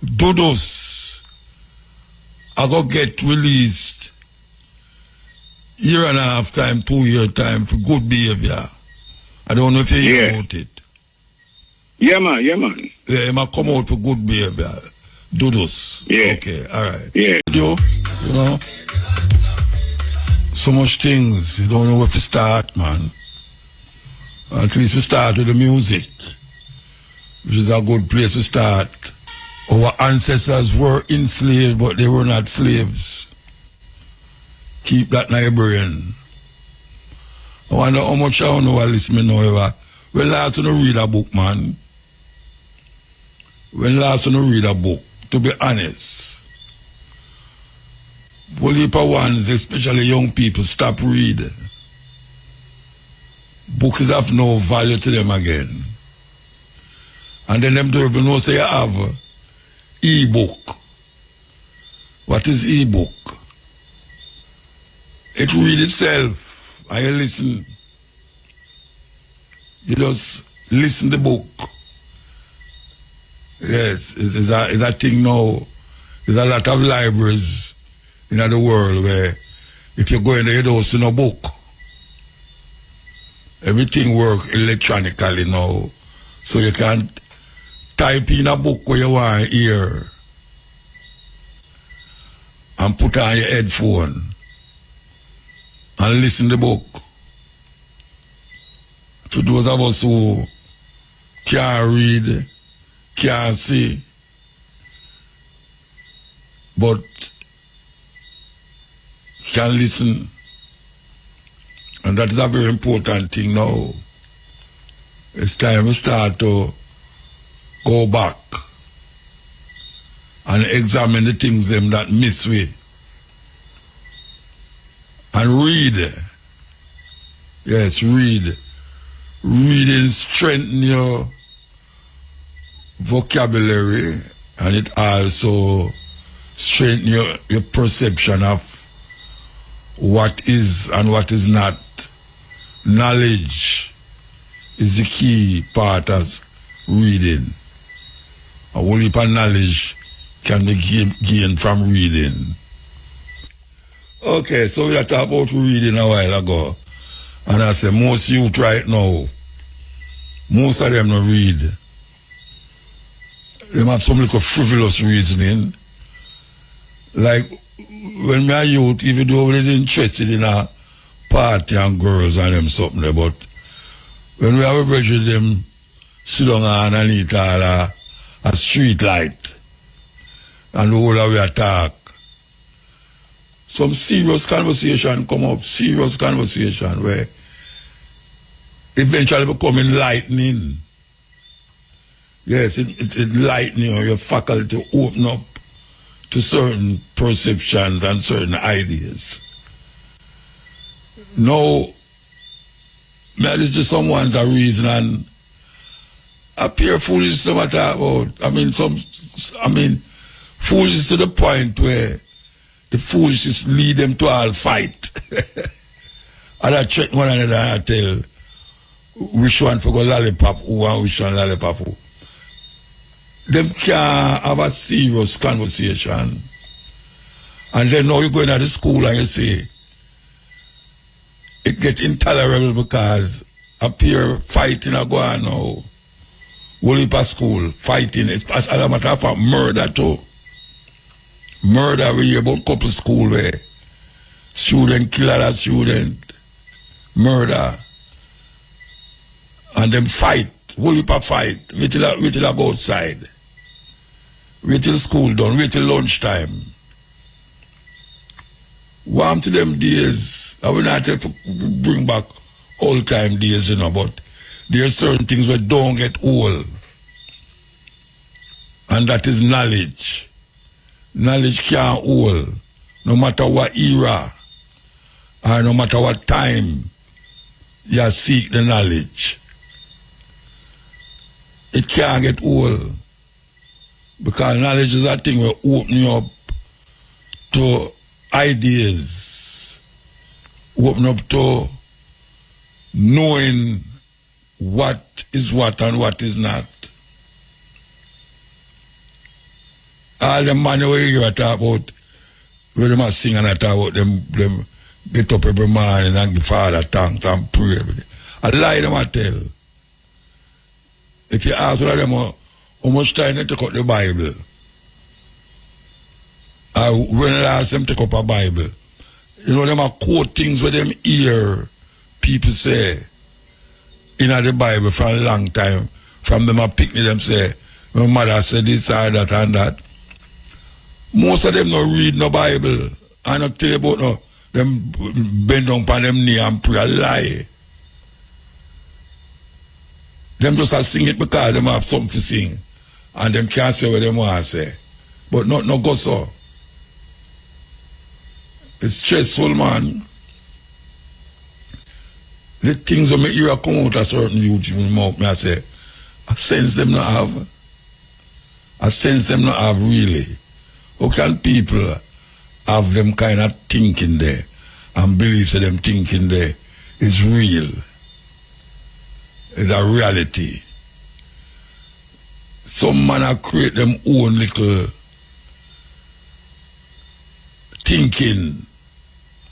Dudus are going to get released year and a half time, 2 year time for good behavior. I don't know if you hear about it. Yeah, man. Yeah, he might come out for good behavior. Dudus. Yeah. Okay, all right. Yeah. You know, so much things. You don't know where to start, man. At least we start with the music, which is a good place to start. Our ancestors were enslaved, but they were not slaves. Keep that in your brain. I wonder how much I don't know I listen to now ever. When last time you read a book, man? When last time you read a book? To be honest. Whole heap of ones, especially young people, stop reading. Books have no value to them again. And then them don't even know say you have e-book. What is e-book? It read itself. And you listen. You just listen the book. Yes, it's a thing now. There's a lot of libraries in the world where if you go in there, you don't see no book. Everything works electronically now. So you can type in a book where you want to hear and put on your headphone and listen to the book. For those of us who can't read, can't see, but can listen. And that is a very important thing now. It's time we start to go back and examine the things them that miss we. And read. Yes, read. Reading strengthens your vocabulary, and it also strengthens your perception of what is and what is not. Knowledge is the key part of reading. A whole heap of knowledge can be gained from reading. Okay, so we are talking about reading a while ago. And I say most youth right now, most of them don't read. They have some little frivolous reasoning. Like when me a youth, even though we is interested in a party and girls and them something there, but when we have a bridge with them sit down and eat all a street light and the whole of we attack. Some serious conversation come up, serious conversation where eventually become enlightening. Yes, it's enlightening your faculty to open up to certain perceptions and certain ideas. Now, that is just someone's a reason and appear foolish to talk about. Foolish to the point where the foolishness lead them to all fight. And I check one another and I tell which one for go lollipop who and which one lollipop who. Them can't have a serious conversation. And then now you go into the school and you say, it gets intolerable because appear fighting a go on now. Whole heap of school fighting. It's as a matter of fact, murder too. Murder we hear about couple school where student kill other student. Murder. And them fight. Whole heap of fight. Wait till I go outside. Wait till school done. Wait till lunchtime. Warm to them days. I will not tell bring back old time days, you know, but there are certain things that don't get old. And that is knowledge. Knowledge can't old. No matter what era or no matter what time you seek the knowledge. It can't get old. Because knowledge is a thing that open you up to ideas. Open up to knowing what is what and what is not. all the money where you talk about, where them a sing and I talk about them get up every morning and give Father thanks and pray every day. I lie them I tell. If you ask one of them how much time they take out the Bible, when last them take up a Bible, you know them a quote things where them hear people say in the Bible for a long time. From them a picnic them say, my mother said this or that and that. Most of them don't read no Bible. I not tell you about no, them bend down on them knee and pray a lie. Them just a sing it because them have something to sing. And them can't say what them want to say. But no go so. It's stressful, man. The things that make you come out of certain youth in my mouth, me I say, I sense them not have. I sense them not have really. How can people have them kind of thinking there and believe that them thinking there is real? It's a reality. Some man a create them own little thinking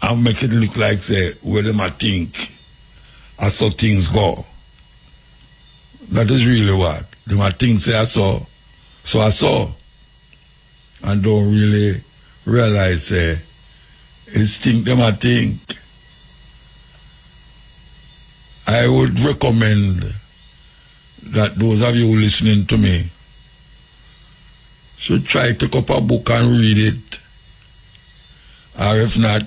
and make it look like say where them a think as so things go. That is really what. Them a think say I saw. So I saw. And don't really realize say it's think them a think. I would recommend that those of you listening to me should try to take up a book and read it. Or if not,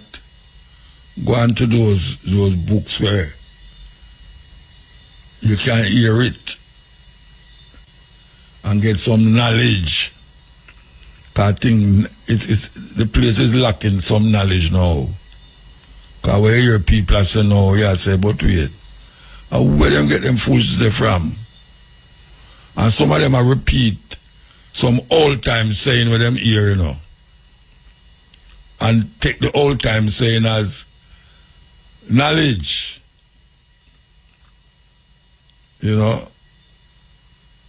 go on to those books where you can hear it and get some knowledge. I think it's the place is lacking some knowledge now. Because where your people are saying no, yeah, say, but wait. Where them get them foolishness from? And some of them are repeat some old time saying with them hear, you know. And take the old time saying as knowledge. You know.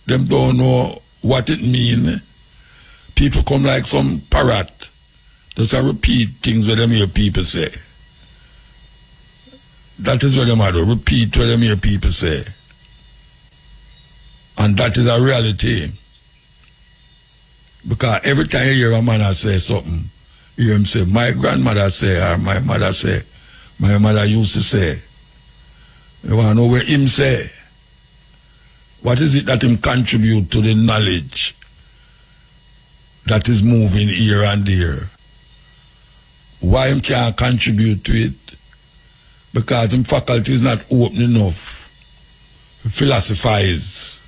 Them don't know what it mean. People come like some parrot. Just a repeat things where them hear people say. That is what them are do. Repeat what them hear people say. And that is a reality. Because every time you hear a man say something, you hear him say, my grandmother say, or my mother say, my mother used to say. You want to know what him say? What is it that him contribute to the knowledge that is moving here and there? Why him can't contribute to it? Because him faculty is not open enough to philosophize.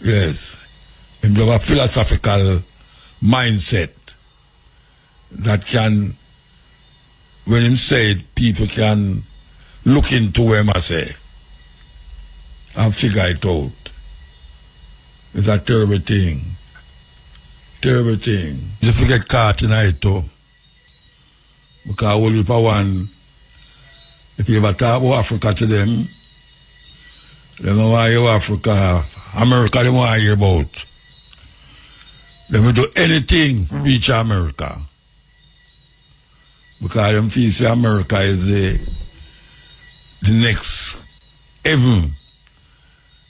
Yes. Him have a philosophical mindset that can, when him say it, people can look into what him say and figure it out. It's a terrible thing. Terrible thing. If you get caught tonight too, because only for one, if you ever talk about Africa to them, they don't want to hear Africa. America, they want to hear about. They will do anything to reach America. Because them feel say America is the next heaven.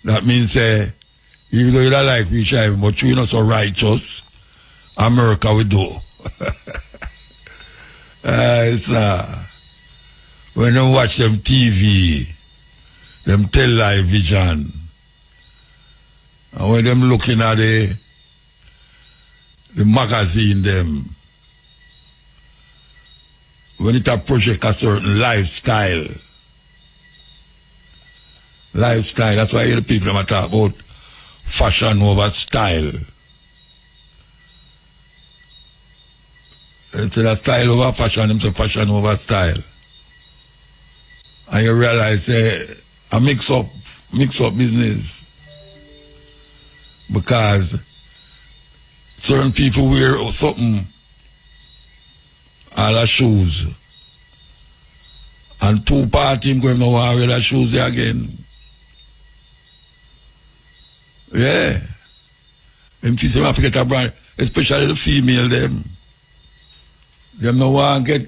That means even though you don't like reach heaven, but you're not so righteous, America will do. When they watch them TV, them television, and when them looking at the magazine them, when it a project a certain lifestyle, that's why the people them talk about fashion over style. Instead of style over fashion, them say fashion over style. And you realize a mix up business. Because certain people wear something, all the shoes. And two parties going to wear the shoes again. Yeah. Them feel them have to get a brand, especially the female them. Them no want get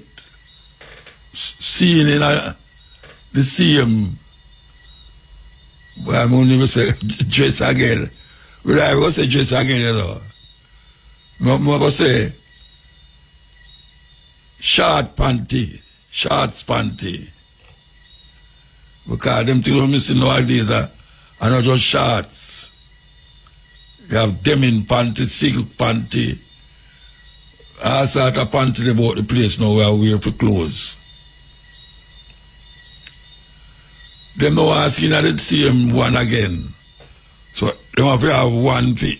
seen in the same. Well, I'm only going to say dress again. But I will say dress again, you know. I'm going to say shorts panty. Because them things we're missing nowadays are not just shorts. You have denim panty, silk panty, all sort of panty about the place now where we wear for clothes. Them no asking at the same one again. So they have to have one fit.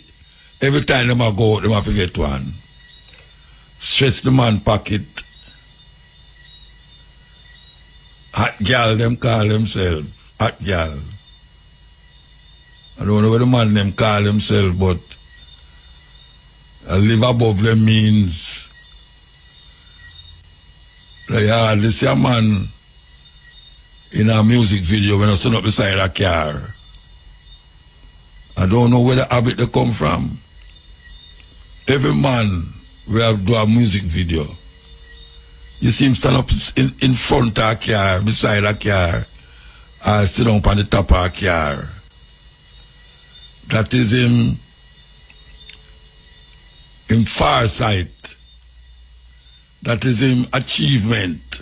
Every time they go out, they have to get one. Stretch the man pocket. Hot gal, them call themselves. Hot gal. I don't know what the man them call themselves, but live above them means like hardly see a man in a music video when I stand up beside a car. I don't know where the habit they come from. Every man will do a music video. You see him stand up in front of a car, beside a car, or sit down on the top of a car. That is him farsight. That is him achievement.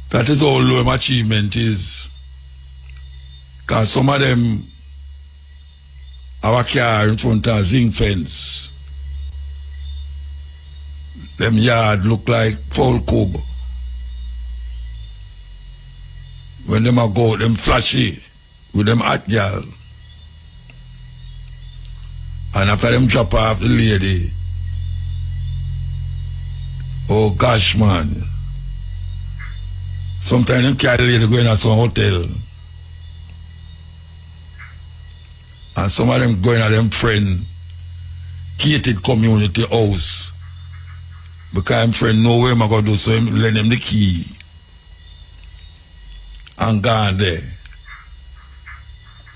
That is all low achievement is. Because some of them have a car in front of a zinc fence. Them yard look like full cube. When them a go, them flashy with them hot girl. And after them drop off the lady, oh gosh man. Sometimes them carry the lady going to some hotel. And some of them going to them friend gated community house. Because them friend know where I'm going to do, so him lend them the key. And gone there.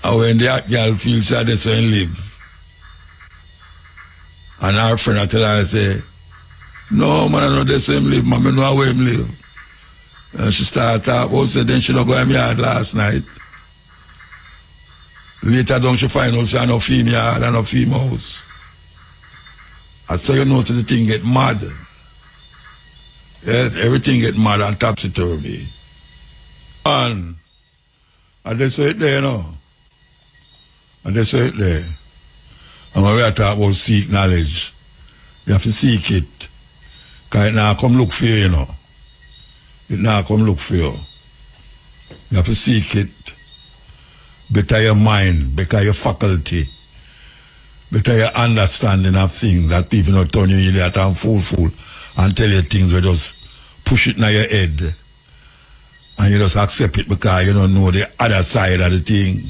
And when the hot girl feels sad, that's where he live. And our friend I tell her, I say, no man, I know that's where him live, man, I know where him live. And she start talk about say then she don't go in my yard last night. Later down she find out she had no female yard and no female house. And so you know so the thing get mad. Yes, everything get mad and topsy-turvy. And they say it there, you know. And they say it there. And when we are talking about seek knowledge, you have to seek it. Because it now come look for you, you know. It now come look for you. You have to seek it. Better your mind, better your faculty, better your understanding of things that people not turn you idiot and fool and tell you things where just push it in your head. And you just accept it because you don't know the other side of the thing.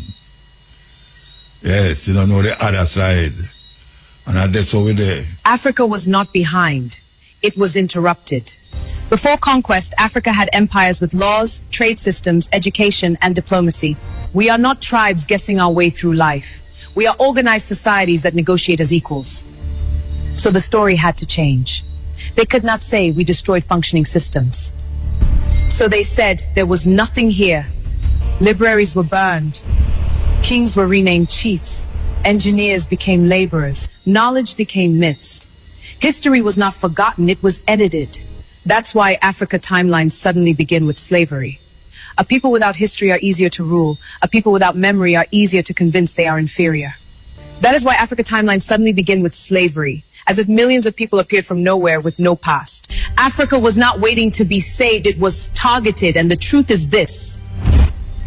Yes, you don't know the other side. And that's over there. Africa was not behind. It was interrupted. Before conquest, Africa had empires with laws, trade systems, education, and diplomacy. We are not tribes guessing our way through life. We are organized societies that negotiate as equals. So the story had to change. They could not say we destroyed functioning systems. So they said there was nothing here. Libraries were burned. Kings were renamed chiefs. Engineers became laborers. Knowledge became myths. History was not forgotten, it was edited. That's why Africa timelines suddenly begin with slavery. A people without history are easier to rule. A people without memory are easier to convince they are inferior. That is why Africa timelines suddenly begin with slavery, as if millions of people appeared from nowhere with no past. Africa was not waiting to be saved, it was targeted, and the truth is this.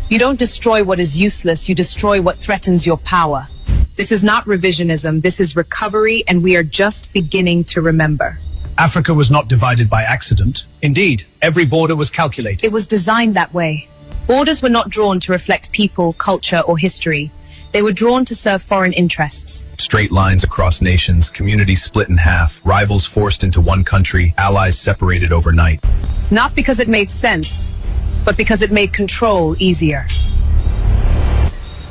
You don't destroy what is useless, you destroy what threatens your power. This is not revisionism, this is recovery, and we are just beginning to remember. Africa was not divided by accident. Indeed, every border was calculated. It was designed that way. Borders were not drawn to reflect people, culture, or history. They were drawn to serve foreign interests. Straight lines across nations, communities split in half, rivals forced into one country, allies separated overnight. Not because it made sense, but because it made control easier.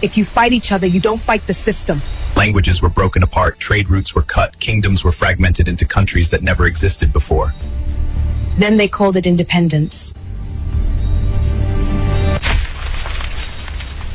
If you fight each other, you don't fight the system. Languages were broken apart, trade routes were cut, kingdoms were fragmented into countries that never existed before. Then they called it independence.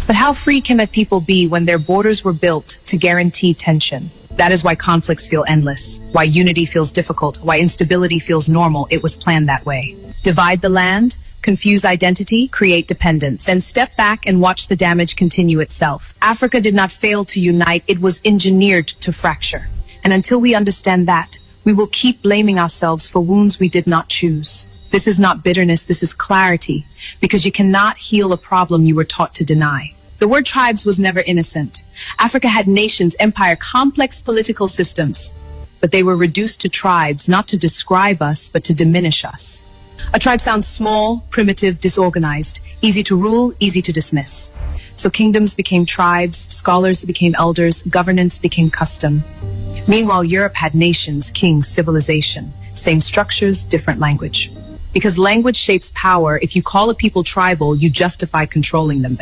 But how free can a people be when their borders were built to guarantee tension? That is why conflicts feel endless, why unity feels difficult, why instability feels normal. It was planned that way. Divide the land, confuse identity, create dependence, then step back and watch the damage continue itself. Africa did not fail to unite, it was engineered to fracture. And until we understand that, we will keep blaming ourselves for wounds we did not choose. This is not bitterness, this is clarity, because you cannot heal a problem you were taught to deny. The word tribes was never innocent. Africa had nations, empire, complex political systems, but they were reduced to tribes, not to describe us, but to diminish us. A tribe sounds small, primitive, disorganized, easy to rule, easy to dismiss. So kingdoms became tribes, scholars became elders, governance became custom. Meanwhile, Europe had nations, kings, civilization, same structures, different language. Because language shapes power, if you call a people tribal, you justify controlling them.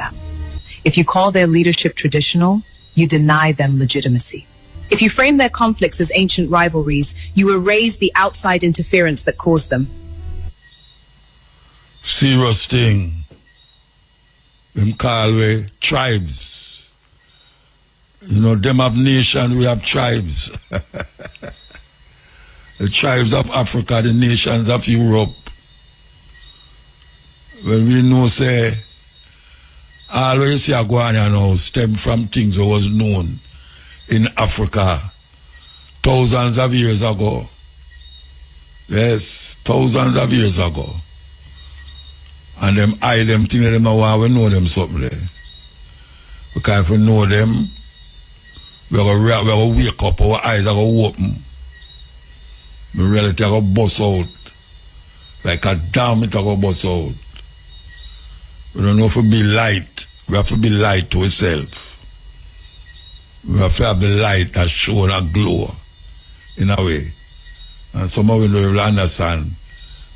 If you call their leadership traditional, you deny them legitimacy. If you frame their conflicts as ancient rivalries, you erase the outside interference that caused them. Serious thing. Them call we tribes. You know, them have nation, we have tribes. The tribes of Africa, the nations of Europe. When we know, say, all we see a Guana now stem from things that was known in Africa thousands of years ago. Yes, thousands of years ago. And them eye them thing that them want we know them something there. Because if we know them, we're gonna wake up, our eyes are gonna open. The reality are gonna bust out. Like a dam it are gonna bust out. We don't know if we be light. We have to be light to ourselves. We have to have the light that shows a glow in a way. And some of you will understand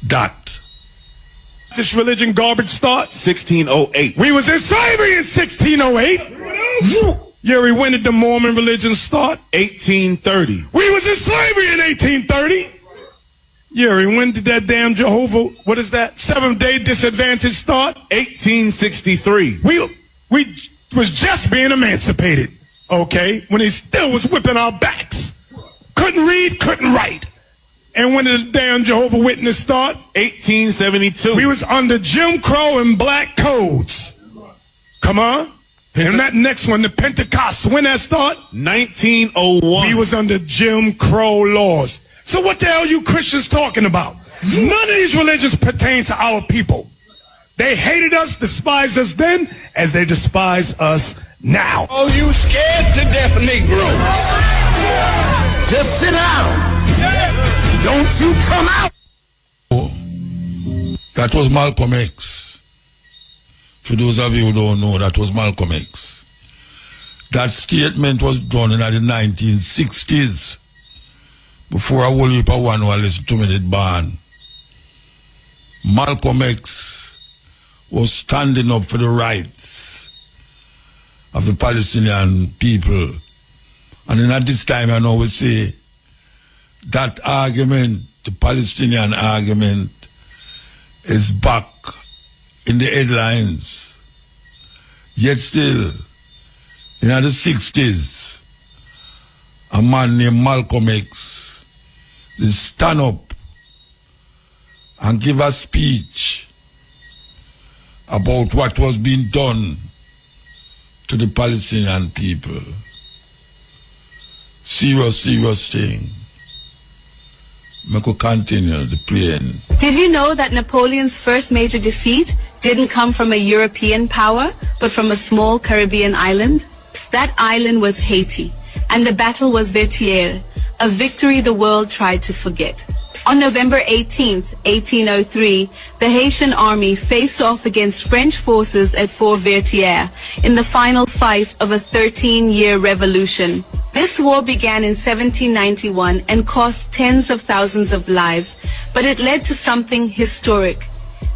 that. This religion garbage start? 1608. We was in slavery in 1608. Yuri, when did the Mormon religion start? 1830. We was in slavery in 1830. Yuri, when did that damn Jehovah, what is that, Seventh-day disadvantage start? 1863. We was just being emancipated, okay, when he still was whipping our backs. Couldn't read, couldn't write. And when did the damn Jehovah Witness start? 1872. We was under Jim Crow and black codes. Come on. And that next one, the Pentecost, when that start? 1901. We was under Jim Crow laws. So what the hell you Christians talking about? None of these religions pertain to our people. They hated us, despised us then, as they despise us now. Oh, you scared to death Negroes. Just sit down. Don't you come out. Oh, that was Malcolm X. For those of you who don't know, that was Malcolm X. That statement was done in the 1960s. Before a whole heap of one who listened to me did ban. Malcolm X was standing up for the rights of the Palestinian people. And then at this time, I know we say that argument, the Palestinian argument, is back in the headlines. Yet still, in the 60s, a man named Malcolm X they stand up and give a speech about what was being done to the Palestinian people. Serious thing. I could continue the playing. Did you know that Napoleon's first major defeat didn't come from a European power, but from a small Caribbean island? That island was Haiti, and the battle was Vertières, a victory the world tried to forget. On November 18th, 1803, the Haitian army faced off against French forces at Fort Vertières in the final fight of a 13-year revolution. This war began in 1791 and cost tens of thousands of lives, but it led to something historic,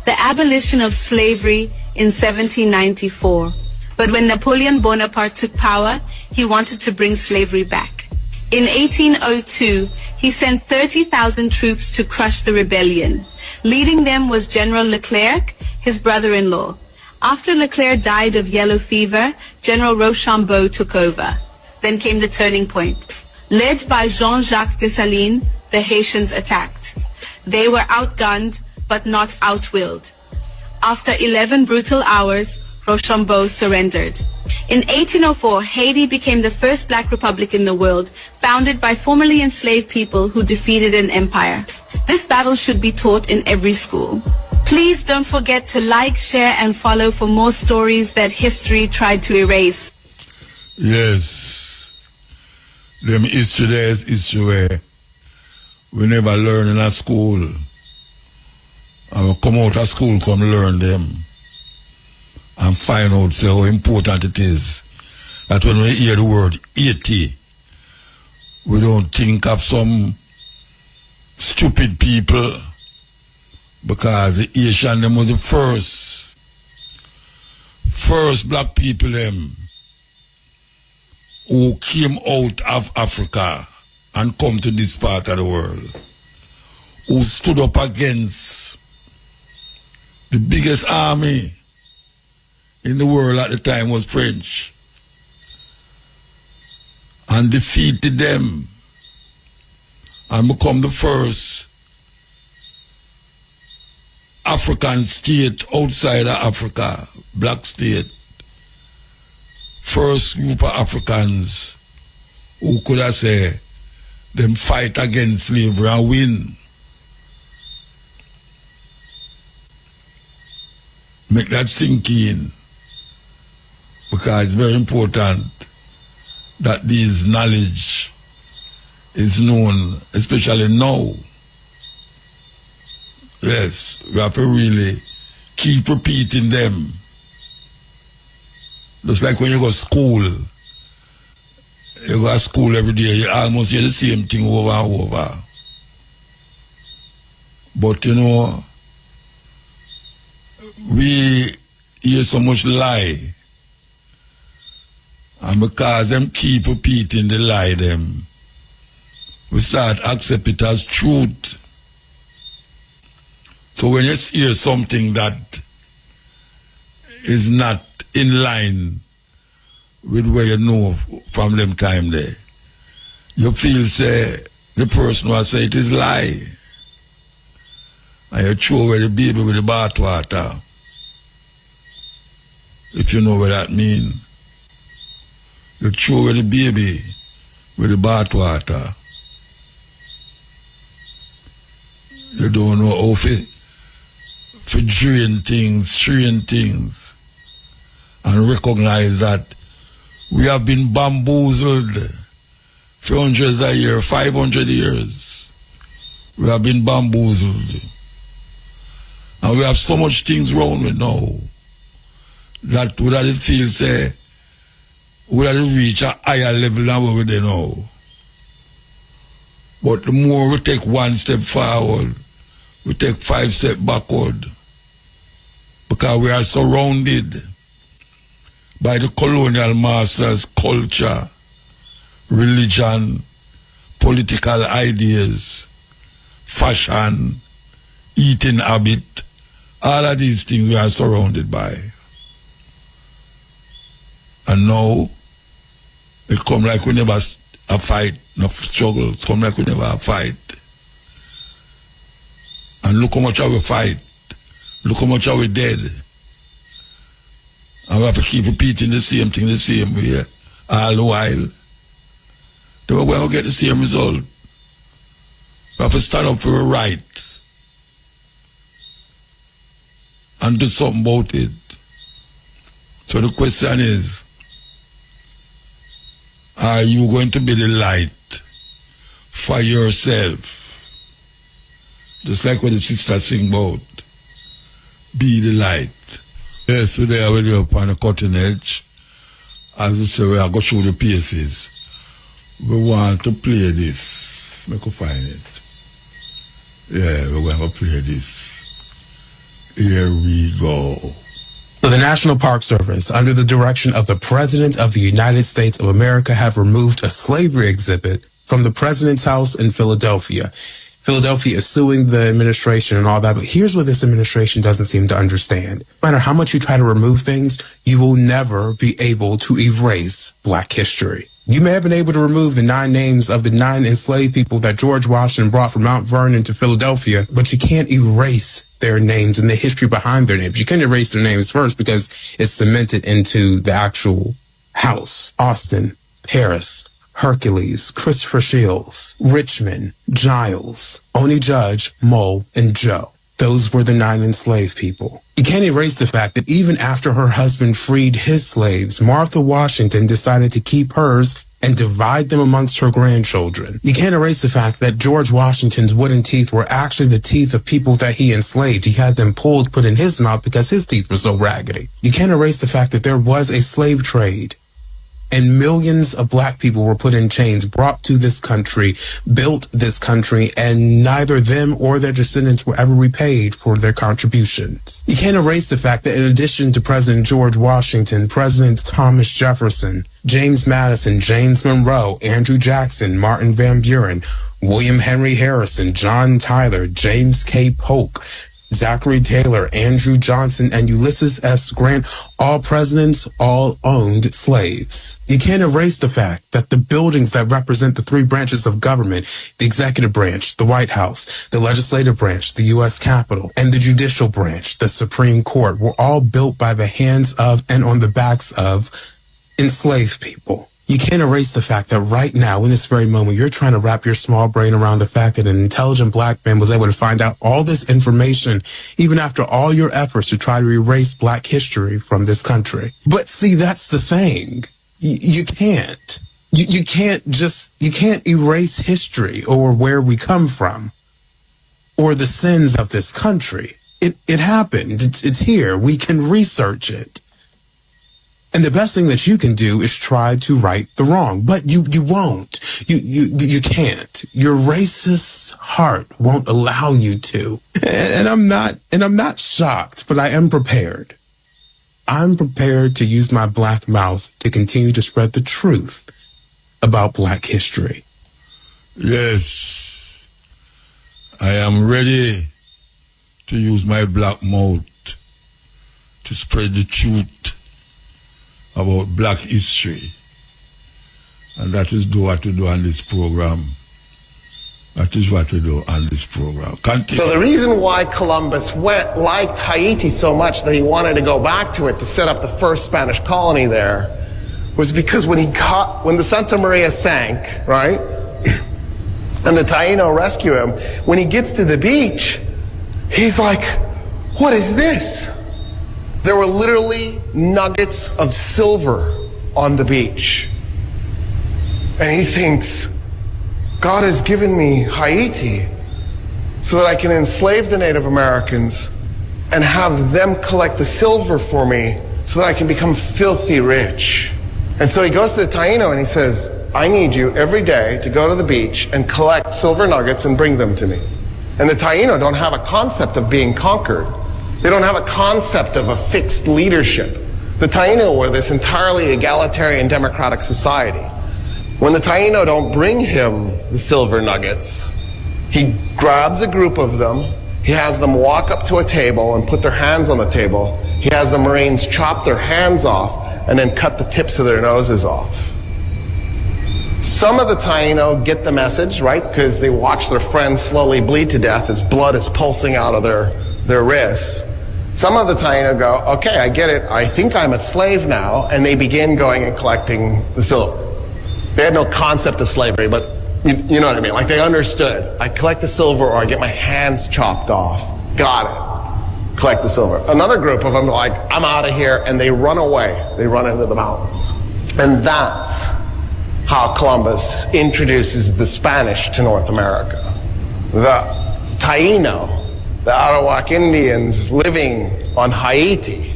the abolition of slavery in 1794. But when Napoleon Bonaparte took power, he wanted to bring slavery back. In 1802, he sent 30,000 troops to crush the rebellion. Leading them was General Leclerc, his brother-in-law. After Leclerc died of yellow fever, General Rochambeau took over. Then came the turning point. Led by Jean-Jacques Dessalines, the Haitians attacked. They were outgunned, but not outwilled. After 11 brutal hours, Rochambeau surrendered. In 1804, Haiti became the first black republic in the world, founded by formerly enslaved people who defeated an empire. This battle should be taught in every school. Please don't forget to like, share, and follow for more stories that history tried to erase. Yes. Them history there is history where we never learn in a school. And we come out of school, come learn them. And find out how important it is that when we hear the word 80, we don't think of some stupid people, because the Asian them was the first black people them who came out of Africa and come to this part of the world, who stood up against the biggest army in the world at the time was French, and defeated them and become the first African state outside of Africa, black state. First group of Africans who could have said them fight against slavery and win. Make that sink in, because it's very important that this knowledge is known, especially now. Yes, we have to really keep repeating them. Just like when you go to school, you go to school every day, you almost hear the same thing over and over. But you know, we hear so much lie. And because them keep repeating the lie them, we start accept it as truth. So when you hear something that is not in line with where you know from them time there, you feel say the person who say it is lie. And you throw away the baby with the bathwater. If you know what that means. You throw away the baby with the bathwater. You don't know how to drain things, and recognize that we have been bamboozled for hundreds of years, 500 years. We have been bamboozled. And we have so much things wrong with now that would have feel say we have reach a higher level than where we are now. But the more we take one step forward, we take 5 steps backward, because we are surrounded by the colonial masters' culture, religion, political ideas, fashion, eating habit. All of these things we are surrounded by. And now, it come like we never a fight, no struggle. It come like we never a fight. And look how much we fight. Look how much we dead. And we have to keep repeating the same thing the same way all the while. Then we're going to get the same result. We have to stand up for a right and do something about it. So the question is, are you going to be the light for yourself? Just like what the sister sing about. Be the light. Yes, today I will be up on the cutting edge. As we say, we are going to show the pieces. We want to play this. Make you find it. Yeah, we're going to play this. Here we go. So the National Park Service, under the direction of the President of the United States of America, have removed a slavery exhibit from the President's house in Philadelphia. Philadelphia is suing the administration and all that, but here's what this administration doesn't seem to understand. No matter how much you try to remove things, you will never be able to erase Black history. You may have been able to remove the 9 names of the 9 enslaved people that George Washington brought from Mount Vernon to Philadelphia, but you can't erase their names and the history behind their names. You can't erase their names first because it's cemented into the actual house. Austin, Paris, Hercules, Christopher Shields, Richmond, Giles, Oni Judge, Mole, and Joe. Those were the 9 enslaved people. You can't erase the fact that even after her husband freed his slaves, Martha Washington decided to keep hers and divide them amongst her grandchildren. You can't erase the fact that George Washington's wooden teeth were actually the teeth of people that he enslaved. He had them pulled, put in his mouth because his teeth were so raggedy. You can't erase the fact that there was a slave trade and millions of Black people were put in chains, brought to this country, built this country, and neither them or their descendants were ever repaid for their contributions. You can't erase the fact that in addition to President George Washington, Presidents Thomas Jefferson, James Madison, James Monroe, Andrew Jackson, Martin Van Buren, William Henry Harrison, John Tyler, James K. Polk, Zachary Taylor, Andrew Johnson, and Ulysses S. Grant, all presidents, all owned slaves. You can't erase the fact that the buildings that represent the 3 branches of government, the executive branch, the White House, the legislative branch, the U.S. Capitol, and the judicial branch, the Supreme Court, were all built by the hands of and on the backs of enslaved people. You can't erase the fact that right now, in this very moment, you're trying to wrap your small brain around the fact that an intelligent Black man was able to find out all this information, even after all your efforts to try to erase Black history from this country. But see, that's the thing. You can't. You can't erase history or where we come from or the sins of this country. It happened. It's here. We can research it. And the best thing that you can do is try to right the wrong, but you won't. You can't. Your racist heart won't allow you to. And I'm not shocked, but I am prepared. I'm prepared to use my Black mouth to continue to spread the truth about Black history. Yes, I am ready to use my Black mouth to spread the truth about Black history. And that is what we do on this program. That is what we do on this program. Continue. So the reason why Columbus liked Haiti so much that he wanted to go back to it to set up the first Spanish colony there was because when the Santa Maria sank, right, and the Taino rescue him, when he gets to the beach, he's like, what is this? There were literally nuggets of silver on the beach. And he thinks, God has given me Haiti so that I can enslave the Native Americans and have them collect the silver for me so that I can become filthy rich. And so he goes to the Taino and he says, I need you every day to go to the beach and collect silver nuggets and bring them to me. And the Taino don't have a concept of being conquered. They don't have a concept of a fixed leadership. The Taino were this entirely egalitarian democratic society. When the Taino don't bring him the silver nuggets, he grabs a group of them, he has them walk up to a table and put their hands on the table. He has the Marines chop their hands off and then cut the tips of their noses off. Some of the Taino get the message, right? Because they watch their friends slowly bleed to death as blood is pulsing out of their wrists. Some of the Taino go, okay, I get it. I think I'm a slave now. And they begin going and collecting the silver. They had no concept of slavery, but you know what I mean? Like they understood. I collect the silver or I get my hands chopped off. Got it. Collect the silver. Another group of them are like, I'm out of here. And they run away. They run into the mountains. And that's how Columbus introduces the Spanish to North America. The Taino, the Arawak Indians living on Haiti,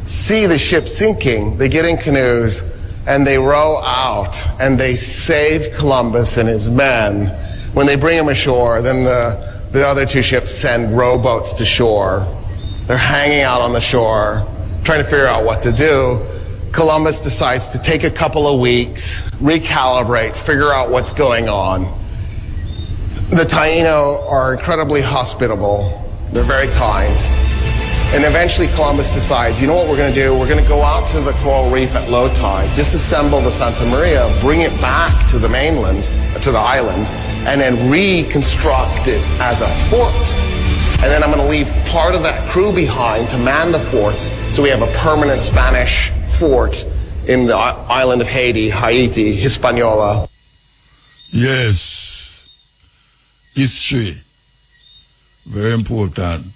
see the ship sinking, they get in canoes, and they row out, and they save Columbus and his men. When they bring him ashore, then the other 2 ships send rowboats to shore. They're hanging out on the shore, trying to figure out what to do, Columbus decides to take a couple of weeks, recalibrate, figure out what's going on. The Taino are incredibly hospitable. They're very kind. And eventually Columbus decides, you know what we're going to do? We're going to go out to the coral reef at low tide, disassemble the Santa Maria, bring it back to the mainland, to the island, and then reconstruct it as a fort. And then I'm going to leave part of that crew behind to man the fort, so we have a permanent Spanish fort in the island of Haiti, Hispaniola. Yes. History. Very important.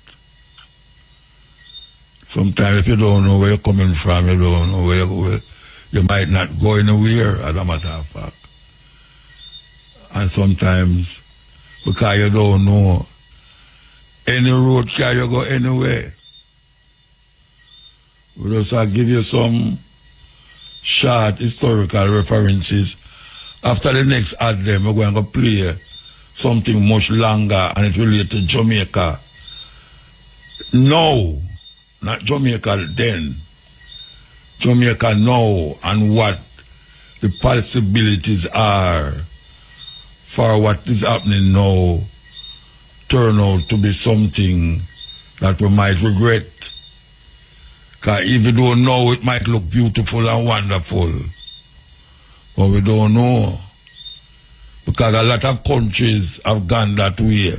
Sometimes if you don't know where you're coming from, you don't know where you're going, you might not go anywhere, as a matter of fact. And sometimes, because you don't know, any road can you go anywhere. We just give you some short historical references. After the next ad, them we're going to play something much longer, and it relates to Jamaica. No. Not Jamaica then. Jamaica now, and what the possibilities are for what is happening now turn out to be something that we might regret. Because if we don't know, it might look beautiful and wonderful. But we don't know. Because a lot of countries have gone that way.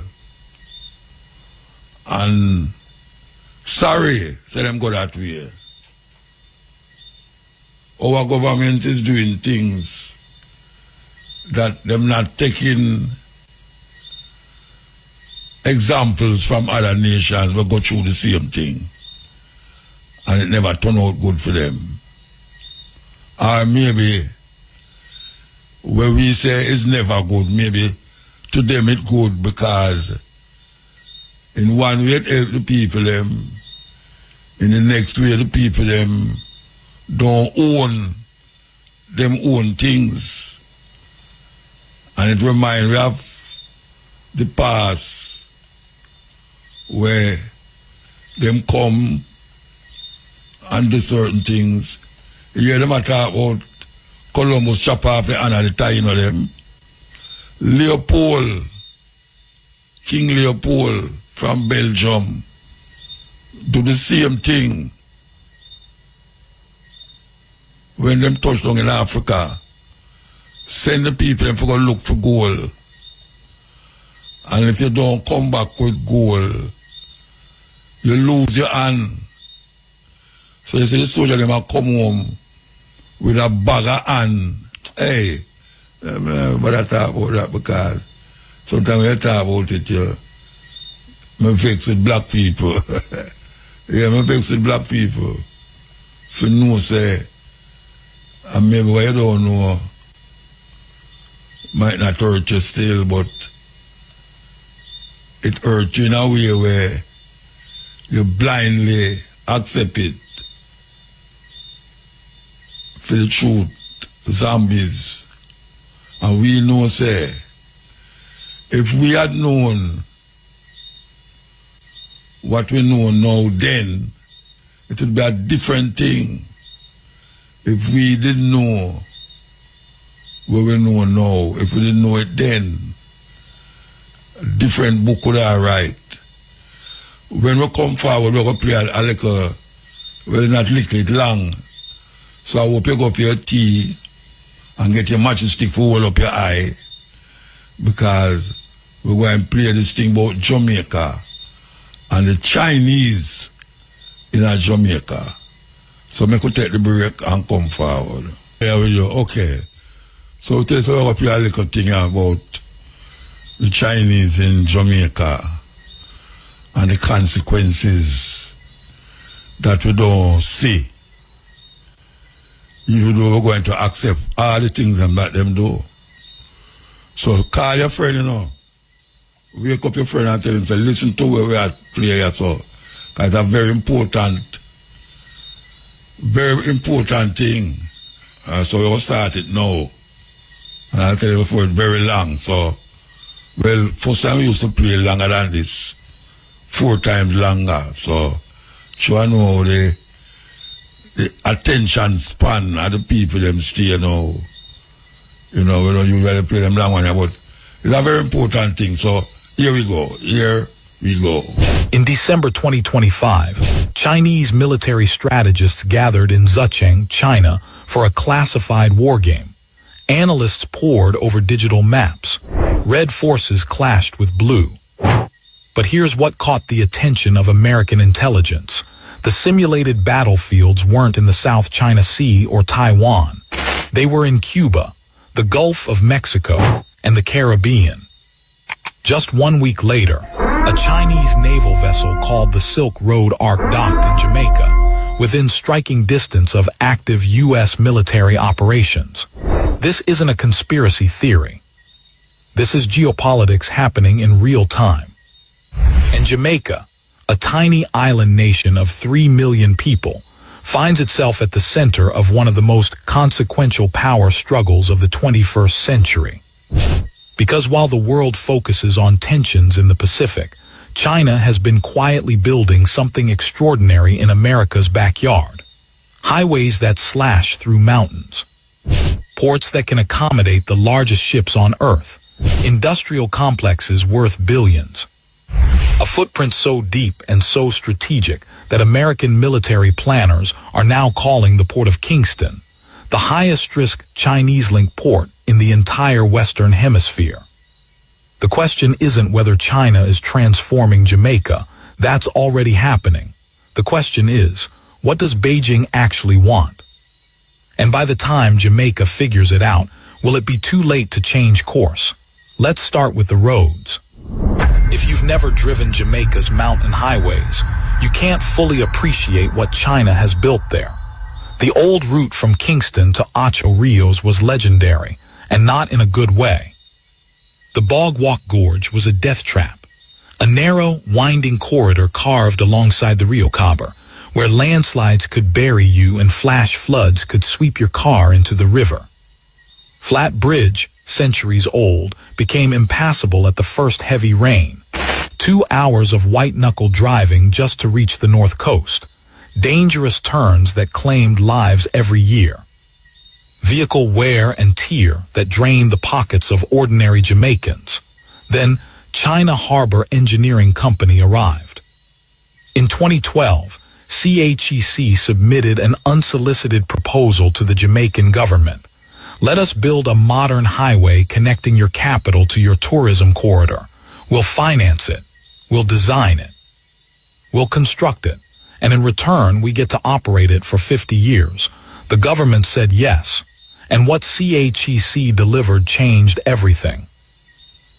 And sorry, say them go that way. Our government is doing things that them not taking examples from other nations will go through the same thing. And it never turn out good for them. Or maybe where we say it's never good, maybe to them it's good because in one way it help the people them, in the next way the people them don't own them own things. And it reminds me of the past where them come and do certain things. You hear them talk about Columbus chop off the hand of the Taino them. Leopold, King Leopold from Belgium, do the same thing. When them touch down in Africa, send the people and go look for gold. And if you don't come back with gold, you lose your hand. So you see the soldier them come home with a bag of hand. Hey, but I talk about that because sometimes when you talk about it, I'm vexed with black people. Yeah, I'm vexed with black people. If you know, say, and maybe what you don't know might not hurt you still, but it hurts you in a way where you blindly accept it for the truth, zombies. And we know, say, if we had known what we know now then, it would be a different thing. If we didn't know what we know now, if we didn't know it then, a different book would I write. When we come forward, we're going to play a little, well, not little, it long. So I will pick up your tea and get your matching stick for hold up your eye, because we're going to play this thing about Jamaica and the Chinese in Jamaica. So I could take the break and come forward. Here we go. Okay. So today we're going to play a little thing about the Chinese in Jamaica and the consequences that we don't see. Even though we're going to accept all the things that them do. So call your friend, you know. Wake up your friend and tell him to listen to where we are playing here. So, because it's a very important thing. So we'll start it now. And I'll tell you before it's very long. So, well, first time we used to play longer than this. 4 times longer. So I know the attention span of the people them stay now. You know, we don't usually play them long one, but it's a very important thing. So here we go. Here we go. In December 2025, Chinese military strategists gathered in Zhejiang, China, for a classified war game. Analysts pored over digital maps. Red forces clashed with blue. But here's what caught the attention of American intelligence. The simulated battlefields weren't in the South China Sea or Taiwan. They were in Cuba, the Gulf of Mexico, and the Caribbean. Just 1 week later, a Chinese naval vessel called the Silk Road Ark docked in Jamaica, within striking distance of active U.S. military operations. This isn't a conspiracy theory. This is geopolitics happening in real time. And Jamaica, a tiny island nation of 3 million people, finds itself at the center of one of the most consequential power struggles of the 21st century. Because while the world focuses on tensions in the Pacific, China has been quietly building something extraordinary in America's backyard. Highways that slash through mountains. Ports that can accommodate the largest ships on Earth. Industrial complexes worth billions. A footprint so deep and so strategic that American military planners are now calling the Port of Kingston the highest-risk Chinese-linked port in the entire Western Hemisphere. The question isn't whether China is transforming Jamaica. That's already happening. The question is, what does Beijing actually want? And by the time Jamaica figures it out, will it be too late to change course? Let's start with the roads. If you've never driven Jamaica's mountain highways, you can't fully appreciate what China has built there. The old route from Kingston to Ocho Rios was legendary, and not in a good way. The Bog Walk Gorge was a death trap, a narrow, winding corridor carved alongside the Rio Caber, where landslides could bury you and flash floods could sweep your car into the river. Flat Bridge, centuries old, became impassable at the first heavy rain. 2 hours of white-knuckle driving just to reach the north coast. Dangerous turns that claimed lives every year. Vehicle wear and tear that drained the pockets of ordinary Jamaicans. Then, China Harbor Engineering Company arrived. In 2012, CHEC submitted an unsolicited proposal to the Jamaican government. Let us build a modern highway connecting your capital to your tourism corridor. We'll finance it. We'll design it. We'll construct it. And in return, we get to operate it for 50 years. The government said yes. And what CHEC delivered changed everything.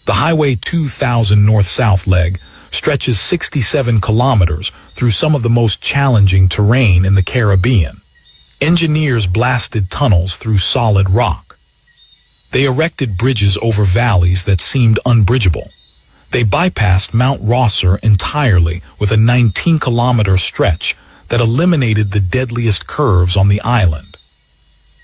The Highway 2000 north-south leg stretches 67 kilometers through some of the most challenging terrain in the Caribbean. Engineers blasted tunnels through solid rock. They erected bridges over valleys that seemed unbridgeable. They bypassed Mount Rosser entirely with a 19-kilometer stretch that eliminated the deadliest curves on the island.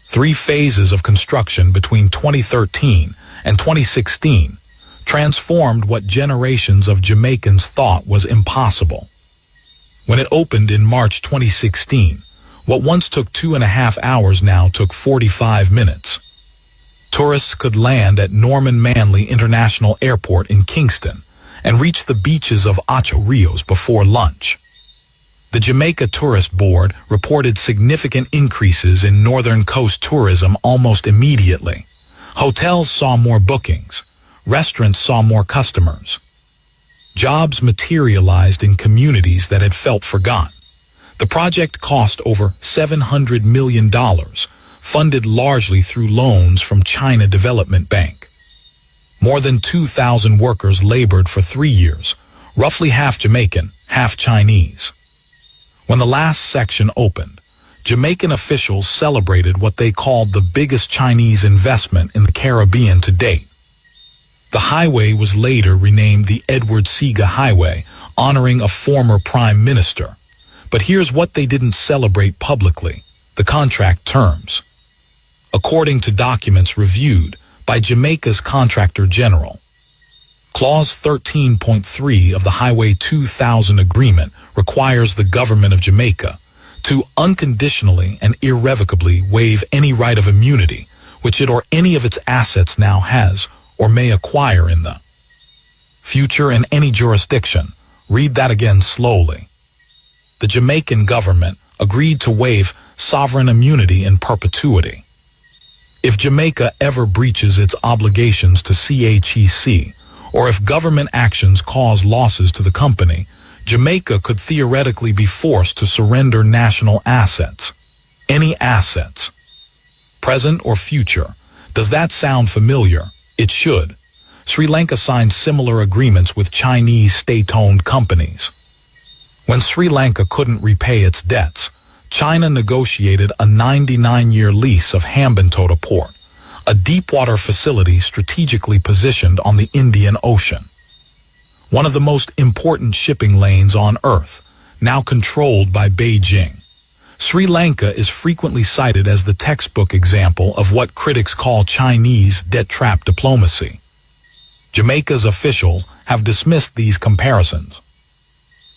3 phases of construction between 2013 and 2016 transformed what generations of Jamaicans thought was impossible. When it opened in March 2016, what once took 2.5 hours now took 45 minutes. Tourists could land at Norman Manley International Airport in Kingston and reach the beaches of Ocho Rios before lunch. The Jamaica Tourist Board reported significant increases in northern coast tourism almost immediately. Hotels saw more bookings. Restaurants saw more customers. Jobs materialized in communities that had felt forgotten. The project cost over $700 million, funded largely through loans from China Development Bank. More than 2,000 workers labored for 3 years, roughly half Jamaican, half Chinese. When the last section opened, Jamaican officials celebrated what they called the biggest Chinese investment in the Caribbean to date. The highway was later renamed the Edward Seaga Highway, honoring a former prime minister. But here's what they didn't celebrate publicly: the contract terms. According to documents reviewed by Jamaica's Contractor General, Clause 13.3 of the Highway 2000 agreement requires the government of Jamaica to unconditionally and irrevocably waive any right of immunity which it or any of its assets now has or may acquire in the future in any jurisdiction. Read that again slowly. The Jamaican government agreed to waive sovereign immunity in perpetuity. If Jamaica ever breaches its obligations to CHEC, or if government actions cause losses to the company, Jamaica could theoretically be forced to surrender national assets. Any assets, present or future. Does that sound familiar? It should. Sri Lanka signed similar agreements with Chinese state-owned companies. When Sri Lanka couldn't repay its debts, China negotiated a 99-year lease of Hambantota Port, a deepwater facility strategically positioned on the Indian Ocean. One of the most important shipping lanes on Earth, now controlled by Beijing. Sri Lanka is frequently cited as the textbook example of what critics call Chinese debt trap diplomacy. Jamaica's officials have dismissed these comparisons.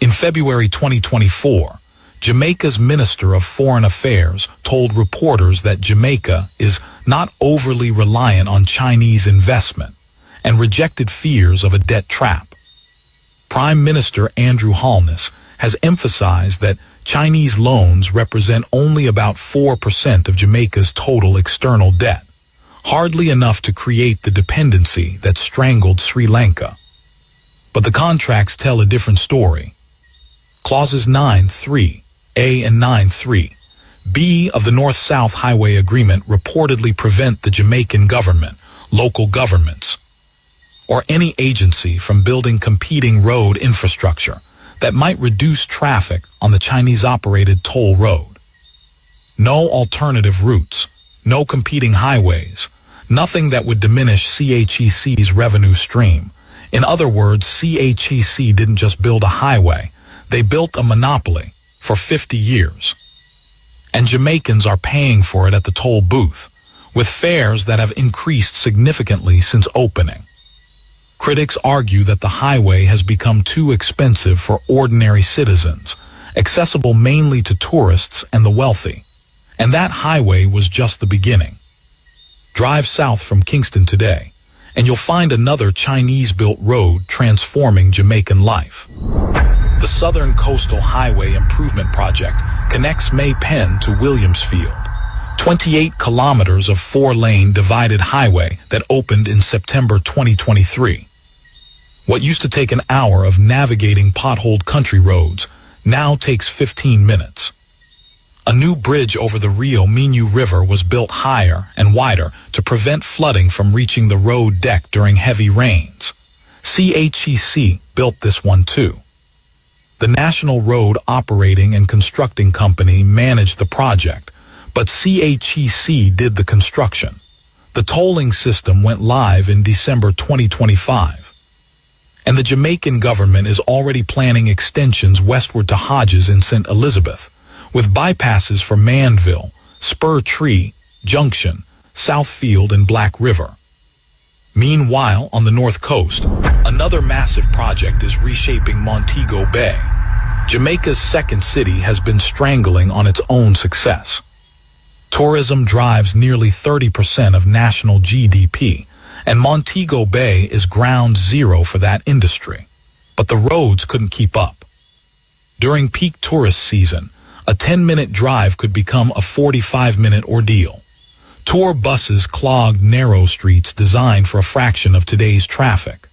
In February 2024, Jamaica's Minister of Foreign Affairs told reporters that Jamaica is not overly reliant on Chinese investment and rejected fears of a debt trap. Prime Minister Andrew Holness has emphasized that Chinese loans represent only about 4% of Jamaica's total external debt, hardly enough to create the dependency that strangled Sri Lanka. But the contracts tell a different story. Clauses 9.3a and 9.3b of the North-South Highway Agreement reportedly prevent the Jamaican government, local governments, or any agency from building competing road infrastructure that might reduce traffic on the Chinese-operated toll road. No alternative routes, no competing highways, nothing that would diminish CHEC's revenue stream. In other words, CHEC didn't just build a highway, they built a monopoly for 50 years. And Jamaicans are paying for it at the toll booth, with fares that have increased significantly since opening. Critics argue that the highway has become too expensive for ordinary citizens, accessible mainly to tourists and the wealthy. And that highway was just the beginning. Drive south from Kingston today, and you'll find another Chinese-built road transforming Jamaican life. The Southern Coastal Highway Improvement Project connects May Pen to Williamsfield, 28 kilometers of four-lane divided highway that opened in September 2023. What used to take an hour of navigating potholed country roads now takes 15 minutes. A new bridge over the Rio Minho River was built higher and wider to prevent flooding from reaching the road deck during heavy rains. CHEC built this one too. The National Road Operating and Constructing Company managed the project, but CHEC did the construction. The tolling system went live in December 2025. And the Jamaican government is already planning extensions westward to Hodges in St. Elizabeth, with bypasses for Manville, Spur Tree, Junction, Southfield, and Black River. Meanwhile, on the north coast, another massive project is reshaping Montego Bay. Jamaica's second city has been strangling on its own success. Tourism drives nearly 30% of national GDP, and Montego Bay is ground zero for that industry. But the roads couldn't keep up. During peak tourist season, a 10-minute drive could become a 45-minute ordeal. Tour buses clogged narrow streets designed for a fraction of today's traffic.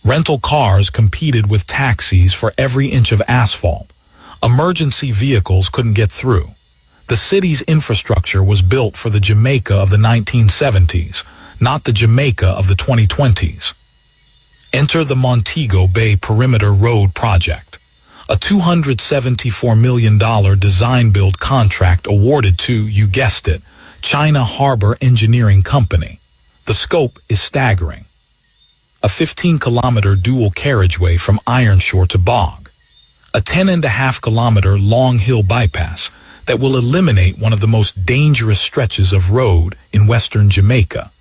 Rental cars competed with taxis for every inch of asphalt. Emergency vehicles couldn't get through. The city's infrastructure was built for the Jamaica of the 1970s, not the Jamaica of the 2020s. Enter the Montego Bay Perimeter Road Project, a $274 million design-build contract awarded to, you guessed it, China Harbor Engineering Company. The scope is staggering. A 15-kilometer dual carriageway from Ironshore to Bog, a 10.5-kilometer long hill bypass that will eliminate one of the most dangerous stretches of road in western Jamaica.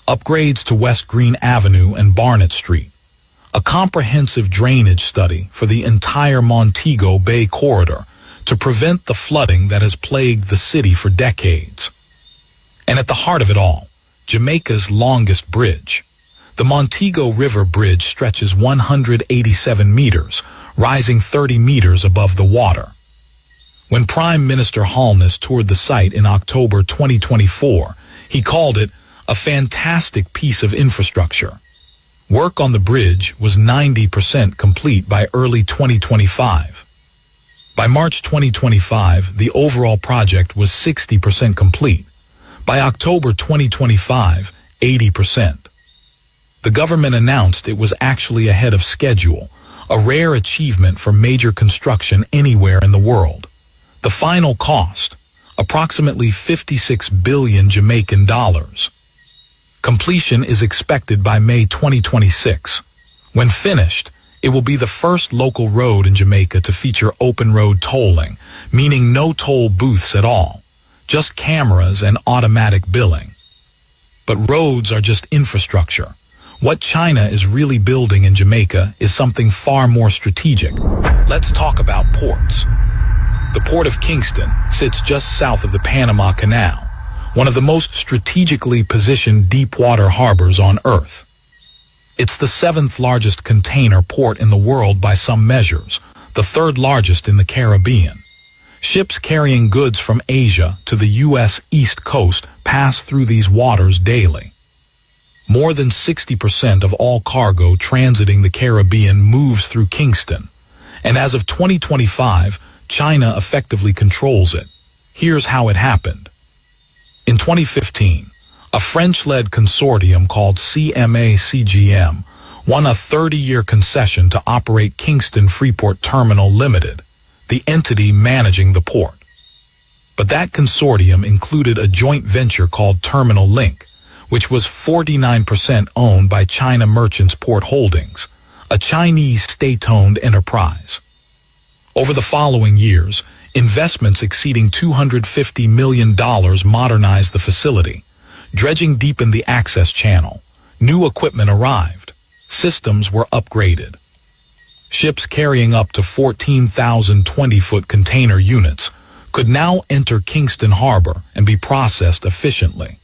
Upgrades to West Green Avenue and Barnett Street, a comprehensive drainage study for the entire Montego Bay corridor to prevent the flooding that has plagued the city for decades. And at the heart of it all, Jamaica's longest bridge. The Montego River Bridge stretches 187 meters, rising 30 meters above the water. When Prime Minister Holness toured the site in October 2024, he called it a fantastic piece of infrastructure. Work on the bridge was 90% complete by early 2025. By March 2025, the overall project was 60% complete. By October 2025, 80%. The government announced it was actually ahead of schedule, a rare achievement for major construction anywhere in the world. The final cost, approximately 56 billion Jamaican dollars. Completion is expected by May 2026. When finished, it will be the first local road in Jamaica to feature open road tolling, meaning no toll booths at all, just cameras and automatic billing. But roads are just infrastructure. What China is really building in Jamaica is something far more strategic. Let's talk about ports. The Port of Kingston sits just south of the Panama Canal, one of the most strategically positioned deep-water harbors on Earth. It's the 7th largest container port in the world by some measures, the 3rd largest in the Caribbean. Ships carrying goods from Asia to the U.S. East Coast pass through these waters daily. More than 60% of all cargo transiting the Caribbean moves through Kingston, and as of 2025, China effectively controls it. Here's how it happened. In 2015, a French-led consortium called CMA-CGM won a 30-year concession to operate Kingston Freeport Terminal Limited, the entity managing the port. But that consortium included a joint venture called Terminal Link, which was 49% owned by China Merchants Port Holdings, a Chinese state-owned enterprise. Over the following years, investments exceeding $250 million modernized the facility. Dredging deepened the access channel. New equipment arrived. Systems were upgraded. Ships carrying up to 14,000 20-foot container units could now enter Kingston Harbor and be processed efficiently.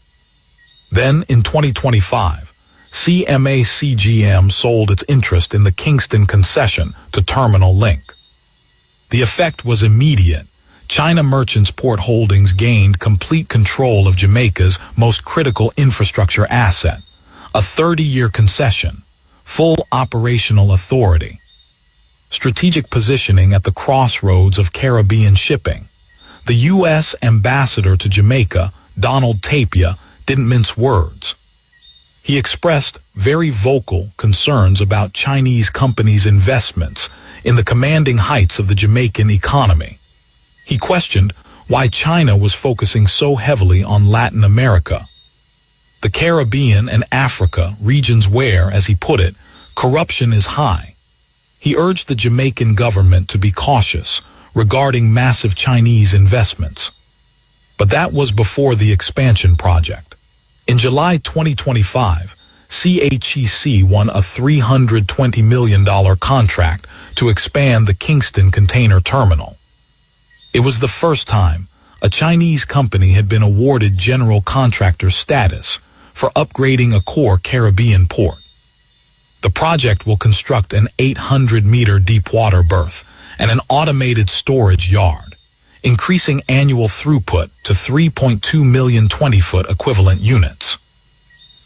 Then, in 2025, CMA-CGM sold its interest in the Kingston concession to Terminal Link. The effect was immediate. China Merchants Port Holdings gained complete control of Jamaica's most critical infrastructure asset, a 30-year concession, full operational authority. Strategic positioning at the crossroads of Caribbean shipping. The U.S. ambassador to Jamaica, Donald Tapia, didn't mince words. He expressed very vocal concerns about Chinese companies' investments in the commanding heights of the Jamaican economy. He questioned why China was focusing so heavily on Latin America, the Caribbean and Africa, regions where, as he put it, corruption is high. He urged the Jamaican government to be cautious regarding massive Chinese investments. But that was before the expansion project. In July 2025, CHEC won a $320 million contract to expand the Kingston Container Terminal. It was the first time a Chinese company had been awarded general contractor status for upgrading a core Caribbean port. The project will construct an 800-meter deep-water berth and an automated storage yard, increasing annual throughput to 3.2 million 20-foot equivalent units.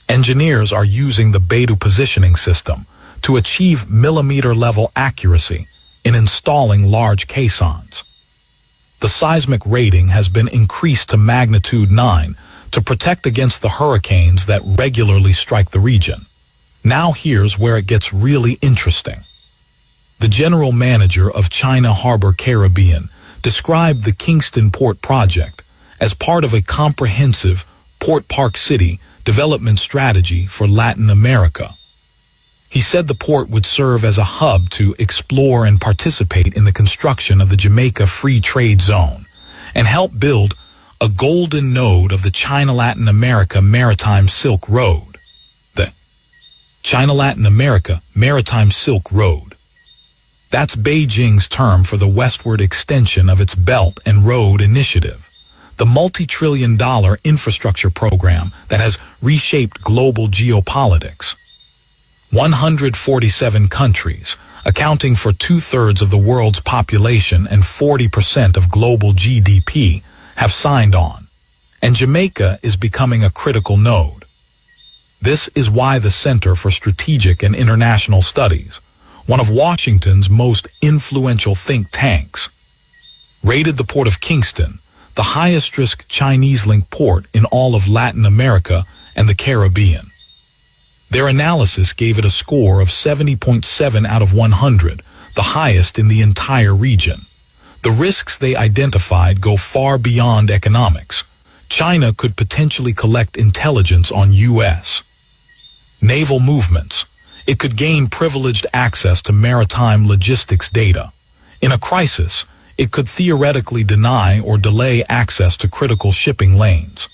Engineers are using the Beidou positioning system to achieve millimeter-level accuracy in installing large caissons. The seismic rating has been increased to magnitude 9 to protect against the hurricanes that regularly strike the region. Now here's where it gets really interesting. The general manager of China Harbor Caribbean described the Kingston Port project as part of a comprehensive Port Park City development strategy for Latin America. He said the port would serve as a hub to explore and participate in the construction of the Jamaica Free Trade Zone and help build a golden node of the China-Latin America Maritime Silk Road. The China-Latin America Maritime Silk Road. That's Beijing's term for the westward extension of its Belt and Road Initiative, the multi-trillion-dollar infrastructure program that has reshaped global geopolitics. 147 countries, accounting for 2/3 of the world's population and 40% of global GDP, have signed on, and Jamaica is becoming a critical node. This is why the Center for Strategic and International Studies, one of Washington's most influential think tanks, rated the Port of Kingston the highest-risk Chinese-linked port in all of Latin America and the Caribbean. Their analysis gave it a score of 70.7 out of 100, the highest in the entire region. The risks they identified go far beyond economics. China could potentially collect intelligence on U.S. naval movements. It could gain privileged access to maritime logistics data. In a crisis, it could theoretically deny or delay access to critical shipping lanes.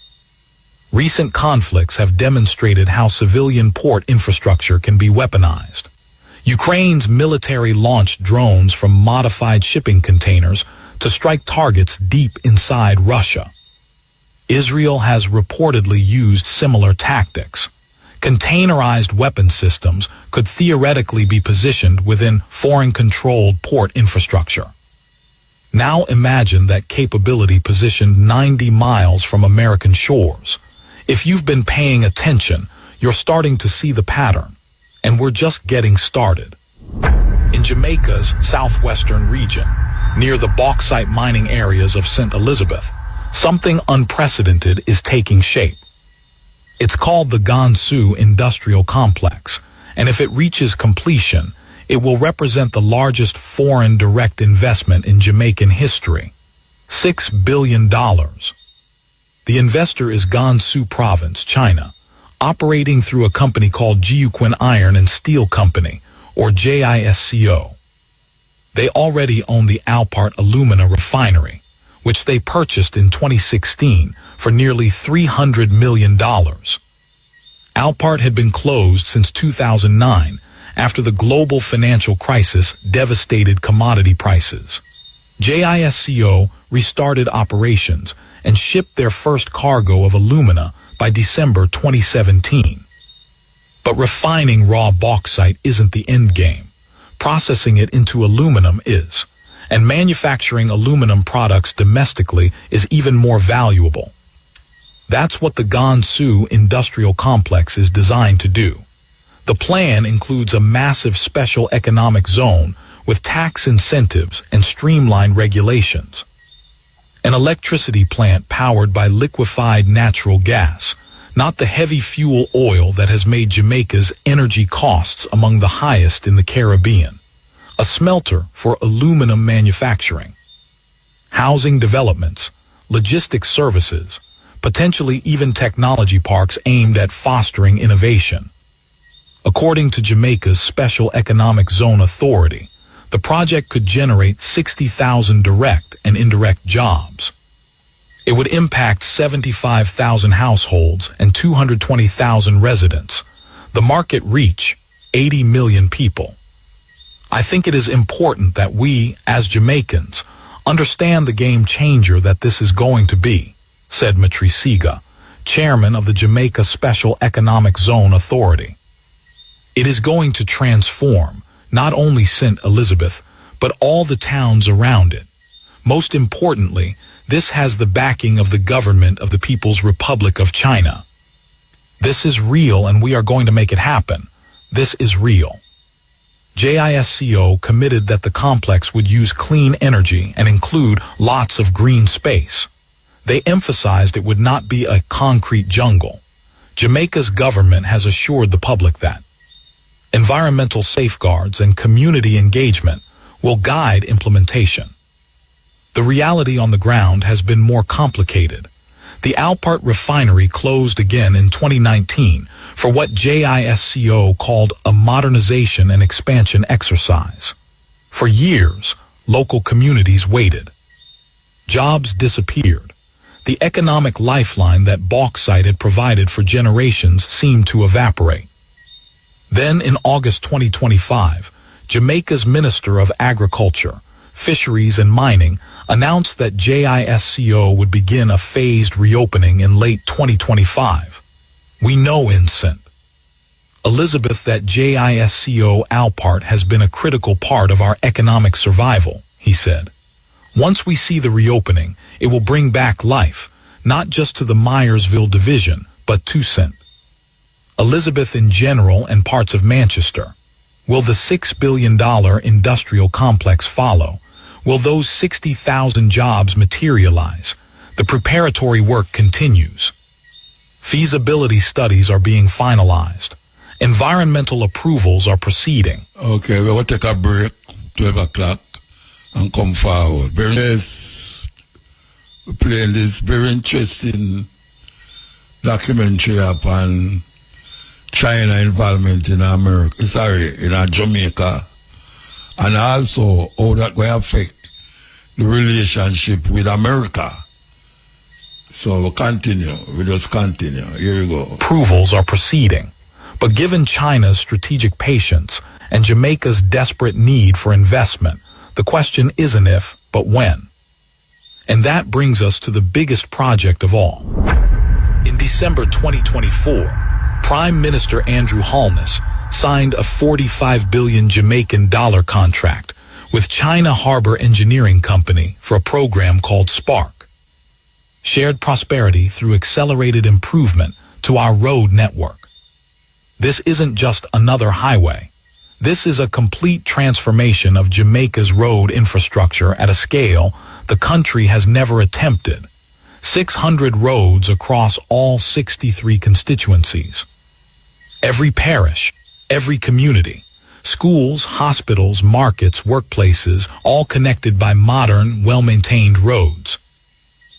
Recent conflicts have demonstrated how civilian port infrastructure can be weaponized. Ukraine's military launched drones from modified shipping containers to strike targets deep inside Russia. Israel has reportedly used similar tactics. Containerized weapon systems could theoretically be positioned within foreign-controlled port infrastructure. Now imagine that capability positioned 90 miles from American shores. If you've been paying attention, you're starting to see the pattern, and we're just getting started. In Jamaica's southwestern region, near the bauxite mining areas of St. Elizabeth, something unprecedented is taking shape. It's called the Gansu Industrial Complex, and if it reaches completion, it will represent the largest foreign direct investment in Jamaican history. $6 billion. The investor is Gansu Province, China, operating through a company called Jiuquan Iron and Steel Company, or JISCO. They already own the Alpart Alumina refinery, which they purchased in 2016 for nearly $300 million. Alpart had been closed since 2009 after the global financial crisis devastated commodity prices. JISCO restarted operations and shipped their first cargo of alumina by December 2017. But refining raw bauxite isn't the end game. Processing it into aluminum is, and manufacturing aluminum products domestically is even more valuable. That's what the Gansu Industrial Complex is designed to do. The plan includes a massive special economic zone with tax incentives and streamlined regulations. An electricity plant powered by liquefied natural gas, not the heavy fuel oil that has made Jamaica's energy costs among the highest in the Caribbean. A smelter for aluminum manufacturing. Housing developments, logistics services, potentially even technology parks aimed at fostering innovation. According to Jamaica's Special Economic Zone Authority, the project could generate 60,000 direct and indirect jobs. It would impact 75,000 households and 220,000 residents. The market reach, 80 million people. I think it is important that we, as Jamaicans, understand the game changer that this is going to be, said Matrisiga, chairman of the Jamaica Special Economic Zone Authority. It is going to transform not only St. Elizabeth, but all the towns around it. Most importantly, this has the backing of the government of the People's Republic of China. This is real and we are going to make it happen. This is real. JISCO committed that the complex would use clean energy and include lots of green space. They emphasized it would not be a concrete jungle. Jamaica's government has assured the public that environmental safeguards and community engagement will guide implementation. The reality on the ground has been more complicated. The Alpart refinery closed again in 2019 for what JISCO called a modernization and expansion exercise. For years, local communities waited. Jobs disappeared. The economic lifeline that bauxite had provided for generations seemed to evaporate. Then in August 2025, Jamaica's Minister of Agriculture, Fisheries and Mining announced that JISCO would begin a phased reopening in late 2025. We know in St. Elizabeth that JISCO Alpart has been a critical part of our economic survival, he said. Once we see the reopening, it will bring back life, not just to the Myersville division, but to St. Elizabeth in general and parts of Manchester. Will the $6 billion industrial complex follow? Will those 60,000 jobs materialize? The preparatory work continues. Feasibility studies are being finalized. Environmental approvals are proceeding. Okay, we will take a break, 12 o'clock, and come forward. Yes, we're playing this very interesting documentary upon China involvement in America, in Jamaica, and also how that will affect the relationship with America. So we just continue. Here we go. Approvals are proceeding. But given China's strategic patience and Jamaica's desperate need for investment, the question isn't if, but when. And that brings us to the biggest project of all. In December 2024, Prime Minister Andrew Holness signed a $45 billion Jamaican dollar contract with China Harbor Engineering Company for a program called SPARK. Shared prosperity through accelerated improvement to our road network. This isn't just another highway. This is a complete transformation of Jamaica's road infrastructure at a scale the country has never attempted. 600 roads across all 63 constituencies. Every parish, every community, schools, hospitals, markets, workplaces, all connected by modern, well-maintained roads.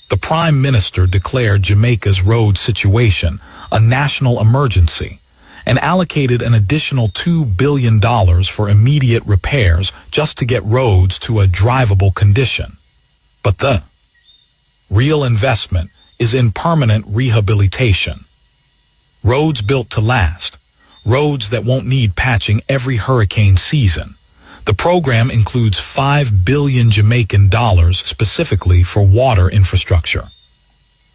The Prime Minister declared Jamaica's road situation a national emergency and allocated an additional $2 billion for immediate repairs just to get roads to a drivable condition. But the real investment is in permanent rehabilitation. Roads built to last. Roads that won't need patching every hurricane season. The program includes $5 billion Jamaican dollars specifically for water infrastructure.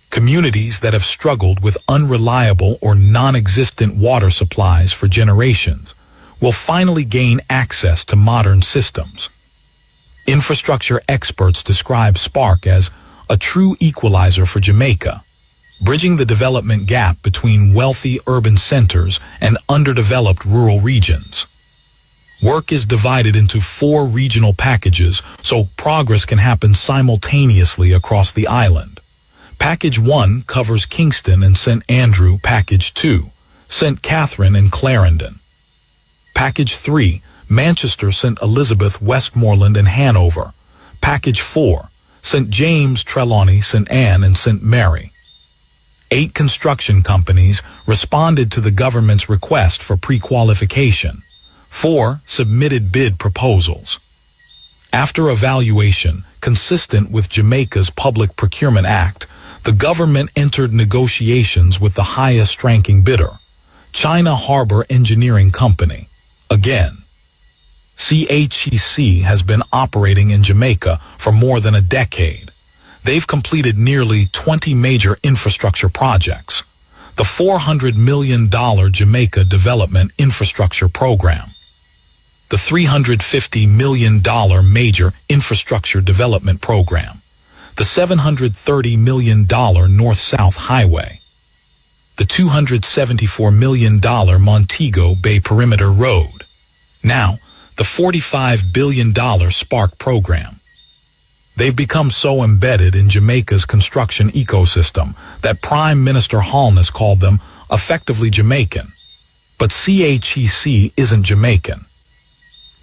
Communities that have struggled with unreliable or non-existent water supplies for generations will finally gain access to modern systems. Infrastructure experts describe SPARK as a true equalizer for Jamaica, bridging the development gap between wealthy urban centers and underdeveloped rural regions. Work is divided into 4 regional packages so progress can happen simultaneously across the island. Package 1 covers Kingston and St. Andrew. Package 2, St. Catherine and Clarendon. Package 3, Manchester, St. Elizabeth, Westmoreland and Hanover. Package 4, St. James, Trelawney, St. Anne and St. Mary. 8 construction companies responded to the government's request for pre-qualification. 4 submitted bid proposals. After evaluation, consistent with Jamaica's Public Procurement Act, the government entered negotiations with the highest-ranking bidder, China Harbor Engineering Company. Again, CHEC has been operating in Jamaica for more than a decade. They've completed nearly 20 major infrastructure projects. The $400 million Jamaica Development Infrastructure Program. The $350 million Major Infrastructure Development Program. The $730 million North-South Highway. The $274 million Montego Bay Perimeter Road. Now, the $45 billion SPARK program. They've become so embedded in Jamaica's construction ecosystem that Prime Minister Holness called them effectively Jamaican. But CHEC isn't Jamaican.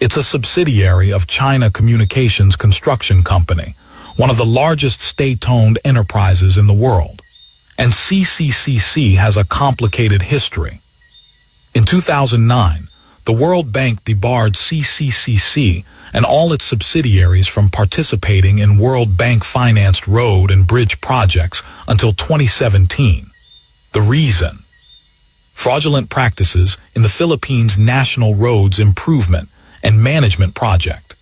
It's a subsidiary of China Communications Construction Company, one of the largest state-owned enterprises in the world. And CCCC has a complicated history. In 2009, the World Bank debarred CCCC and all its subsidiaries from participating in World Bank-financed road and bridge projects until 2017. The reason? Fraudulent practices in the Philippines' National Roads Improvement and management project.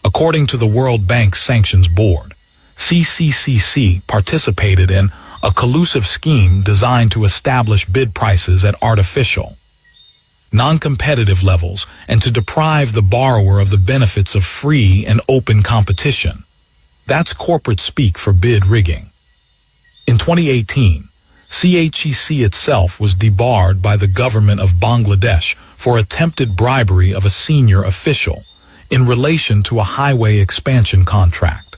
According to the World Bank Sanctions Board, CCCC participated in a collusive scheme designed to establish bid prices at artificial, non-competitive levels and to deprive the borrower of the benefits of free and open competition. That's corporate speak for bid rigging. In 2018, CHEC itself was debarred by the government of Bangladesh for attempted bribery of a senior official in relation to a highway expansion contract.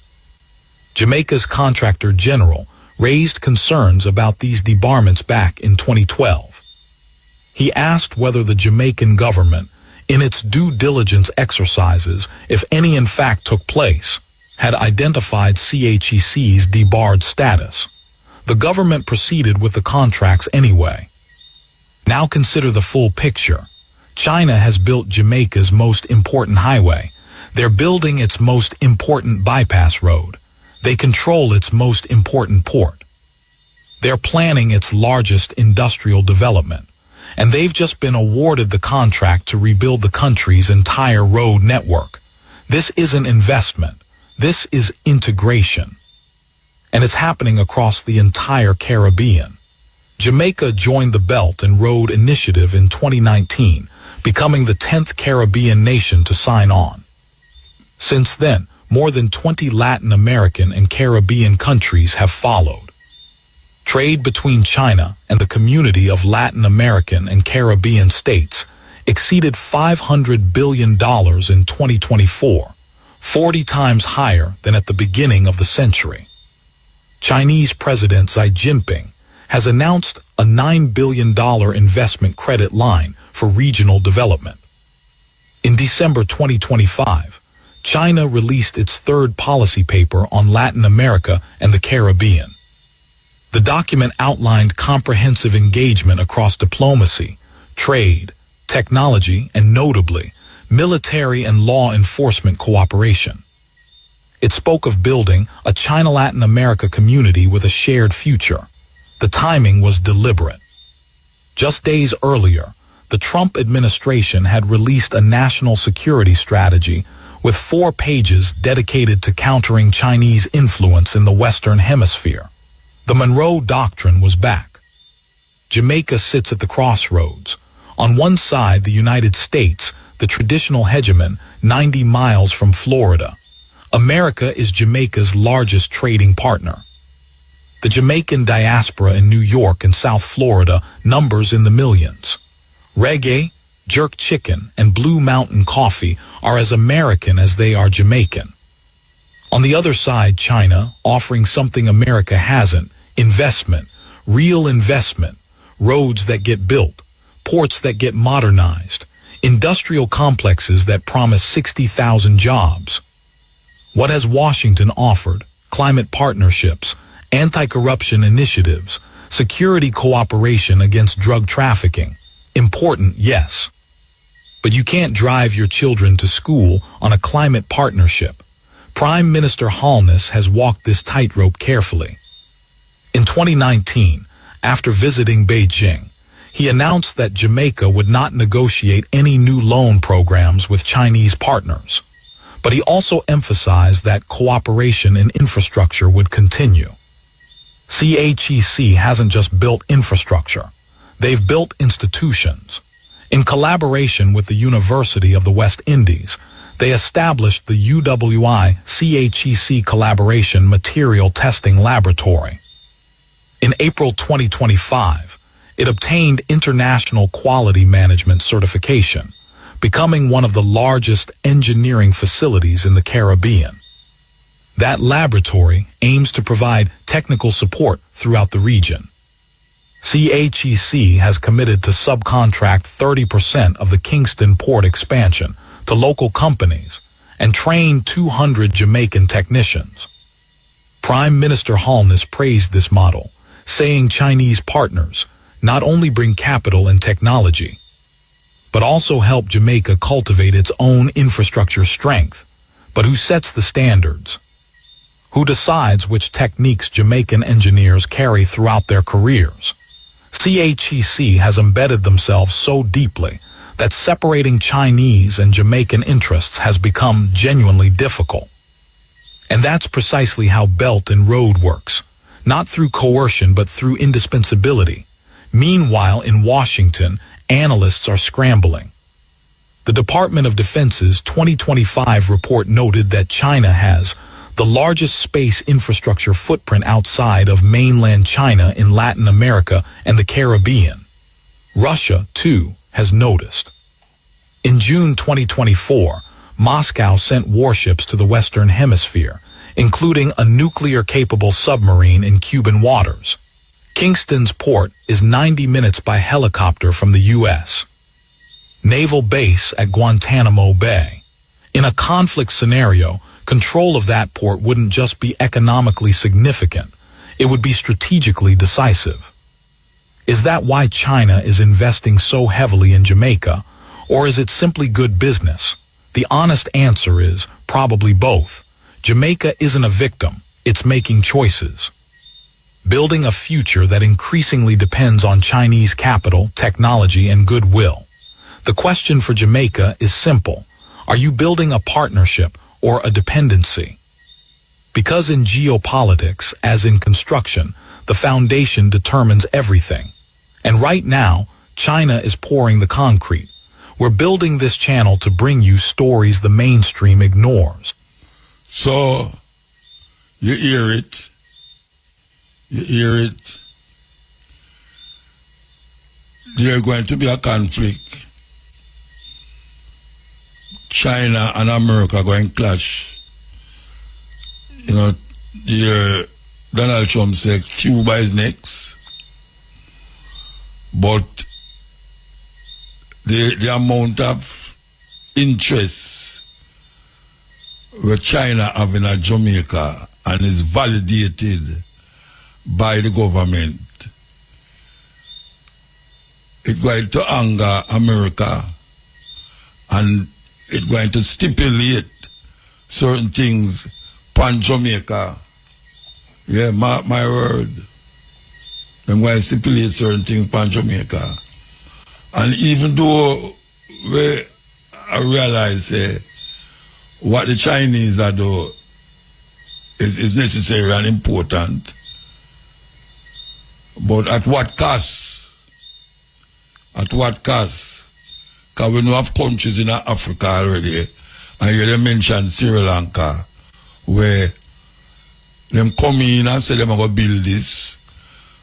Jamaica's contractor general raised concerns about these debarments back in 2012. He asked whether the Jamaican government, in its due diligence exercises, if any in fact took place, had identified CHEC's debarred status. The government proceeded with the contracts anyway. Now consider the full picture. China has built Jamaica's most important highway. They're building its most important bypass road. They control its most important port. They're planning its largest industrial development. And they've just been awarded the contract to rebuild the country's entire road network. This isn't investment. This is integration. And it's happening across the entire Caribbean. Jamaica joined the Belt and Road Initiative in 2019, becoming the 10th Caribbean nation to sign on. Since then, more than 20 Latin American and Caribbean countries have followed. Trade between China and the community of Latin American and Caribbean states exceeded $500 billion in 2024, 40 times higher than at the beginning of the century. Chinese President Xi Jinping has announced a $9 billion investment credit line for regional development. In December 2025, China released its third policy paper on Latin America and the Caribbean. The document outlined comprehensive engagement across diplomacy, trade, technology, and notably, military and law enforcement cooperation. It spoke of building a China-Latin America community with a shared future. The timing was deliberate. Just days earlier, the Trump administration had released a national security strategy with 4 pages dedicated to countering Chinese influence in the Western Hemisphere. The Monroe Doctrine was back. Jamaica sits at the crossroads. On one side, the United States, the traditional hegemon, 90 miles from Florida. America is Jamaica's largest trading partner. The Jamaican diaspora in New York and South Florida numbers in the millions. Reggae, jerk chicken, and Blue Mountain coffee are as American as they are Jamaican. On the other side, China, offering something America hasn't, investment, real investment, roads that get built, ports that get modernized, industrial complexes that promise 60,000 jobs. What has Washington offered? Climate partnerships, anti-corruption initiatives, security cooperation against drug trafficking. Important, yes. But you can't drive your children to school on a climate partnership. Prime Minister Holness has walked this tightrope carefully. In 2019, after visiting Beijing, he announced that Jamaica would not negotiate any new loan programs with Chinese partners. But he also emphasized that cooperation in infrastructure would continue. CHEC hasn't just built infrastructure. They've built institutions. In collaboration with the University of the West Indies, they established the UWI-CHEC Collaboration Material Testing Laboratory. In April 2025, it obtained International Quality Management certification, becoming one of the largest engineering facilities in the Caribbean. That laboratory aims to provide technical support throughout the region. CHEC has committed to subcontract 30% of the Kingston port expansion to local companies and train 200 Jamaican technicians. Prime Minister Holness praised this model, saying Chinese partners not only bring capital and technology, but also help Jamaica cultivate its own infrastructure strength. But who sets the standards? Who decides which techniques Jamaican engineers carry throughout their careers? CHEC has embedded themselves so deeply that separating Chinese and Jamaican interests has become genuinely difficult. And that's precisely how Belt and Road works, not through coercion but through indispensability. Meanwhile, in Washington, analysts are scrambling. The Department of Defense's 2025 report noted that China has the largest space infrastructure footprint outside of mainland China in Latin America and the Caribbean. Russia, too, has noticed. In June 2024, Moscow sent warships to the Western Hemisphere, including a nuclear-capable submarine in Cuban waters. Kingston's port is 90 minutes by helicopter from the U.S. Naval base at Guantanamo Bay. In a conflict scenario, control of that port wouldn't just be economically significant, it would be strategically decisive. Is that why China is investing so heavily in Jamaica, or is it simply good business? The honest answer is probably both. Jamaica isn't a victim, it's making choices. Building a future that increasingly depends on Chinese capital, technology, and goodwill. The question for Jamaica is simple. Are you building a partnership or a dependency? Because in geopolitics, as in construction, the foundation determines everything. And right now, China is pouring the concrete. We're building this channel to bring you stories the mainstream ignores. So, you hear it. There's going to be a conflict. China and America are going to clash. You know, Donald Trump said Cuba is next. But the amount of interest where China have in Jamaica and is validated by the government, it's going to anger America and it's going to stipulate certain things pan Jamaica. Yeah, my word. I'm going to stipulate certain things pan Jamaica. And even though I realize what the Chinese are doing is necessary and important, but at what cost? At what cost? Because we know have countries in Africa already, and you mentioned Sri Lanka, where them come in and say them are going to build this,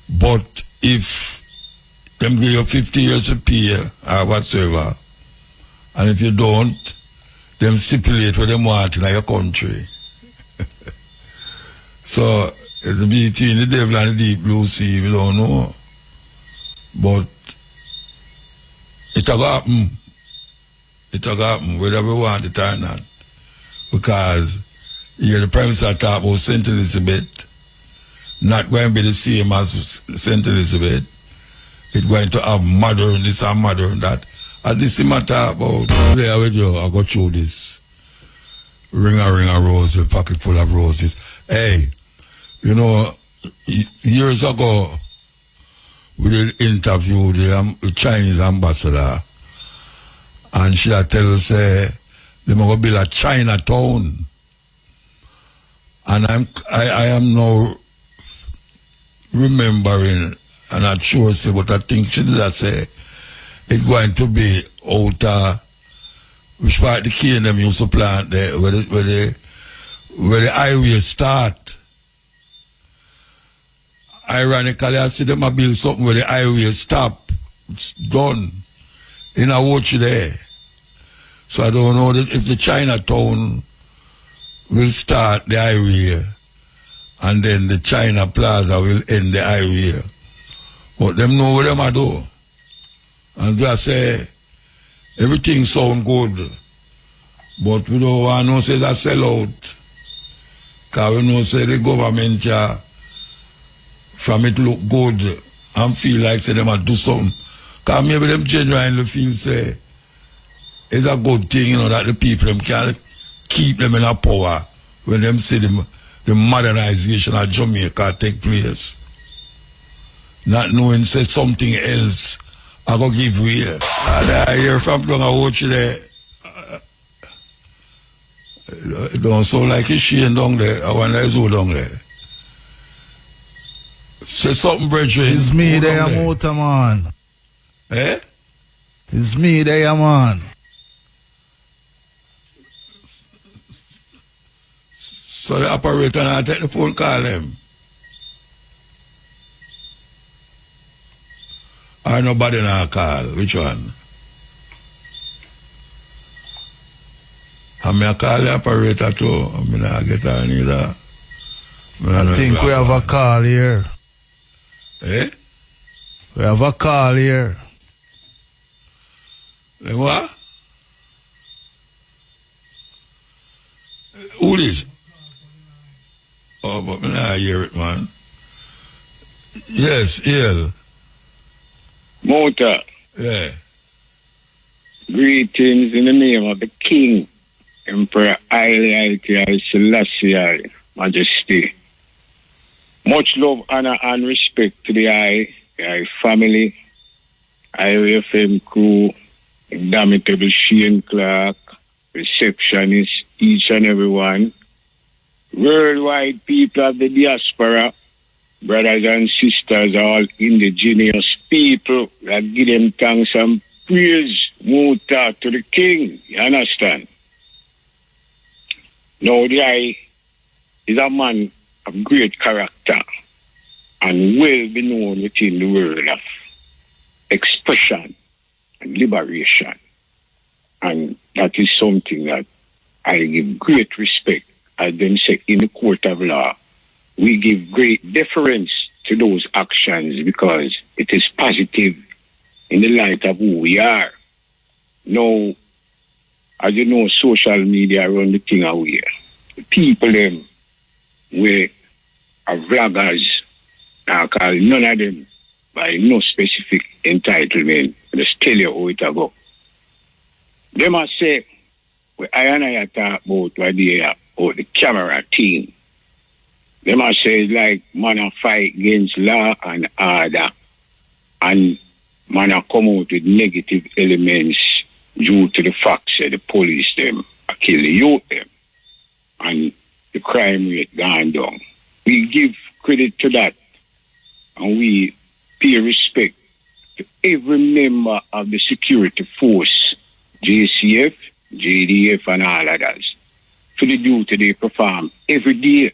but if them give you 50 years to pay or whatsoever, and if you don't, them stipulate what they want in your country. So, it's between the devil and the deep blue sea, we don't know. But it'll happen. It'll happen, whether we want it or not. Because the Prime Minister talk about St. Elizabeth, not going to be the same as St. Elizabeth. It's going to have modern this and modern that. And this is matter about. Today I got through this. Ring a rose, a pocket full of roses. Hey, you know, years ago, we did interview the Chinese ambassador, and she had tell us, they're going to build a Chinatown. And I am now remembering, and I'm sure say, but I think she did say, it's going to be out which part the cane them used to plant there, where the highway start. Ironically, I see them build something where the highway stop. It's done. In a watch there. So I don't know if the Chinatown will start the highway and then the China Plaza will end the highway. But them know what them are do. And they say, everything sound good, but we don't want to say that sell out. Because we know say the government, from it look good and feel like say them a do something. Because maybe them genuinely feel say, it's a good thing, you know, that the people them can keep them in a power when them see the modernization of Jamaica take place. Not knowing say something else I go give way. And I hear from down a watch there. It don't sound like it's Shane down there. I wonder it's who down there. Say something, brethren. It's me there, motor man. Eh? It's me there, man. So the operator now take the phone call him. Or nobody now call. Which one? I may call the operator too. I may not get her neither. I think we have a call here. Eh? We have a call here. Like what? Who is? Oh, but me not hear it, man. Yes, Ill. Mota. Yeah. Greetings in the name of the King, Emperor Haile Selassie, Majesty. Much love, honor, and respect to the I family, IFM crew, indomitable Shane Clark, receptionist, each and everyone, worldwide people of the diaspora, brothers and sisters, all indigenous people that give them thanks and praise, Muta, to the King. You understand? Now, the I is a man of great character and well be known within the world of expression and liberation. And that is something that I give great respect. As them say in the court of law, we give great deference to those actions because it is positive in the light of who we are. Now, as you know, social media run the thing away. The people them were vloggers, I call none of them by no specific entitlement. Just tell you how it go. They must say, I and I talk about what they are, about the camera team. They must say it's like man a fight against law and order, and man a come out with negative elements due to the fact that the police them a kill the youth them and the crime rate gone down. We give credit to that and we pay respect to every member of the security force, JCF, JDF and all others, for the duty they perform every day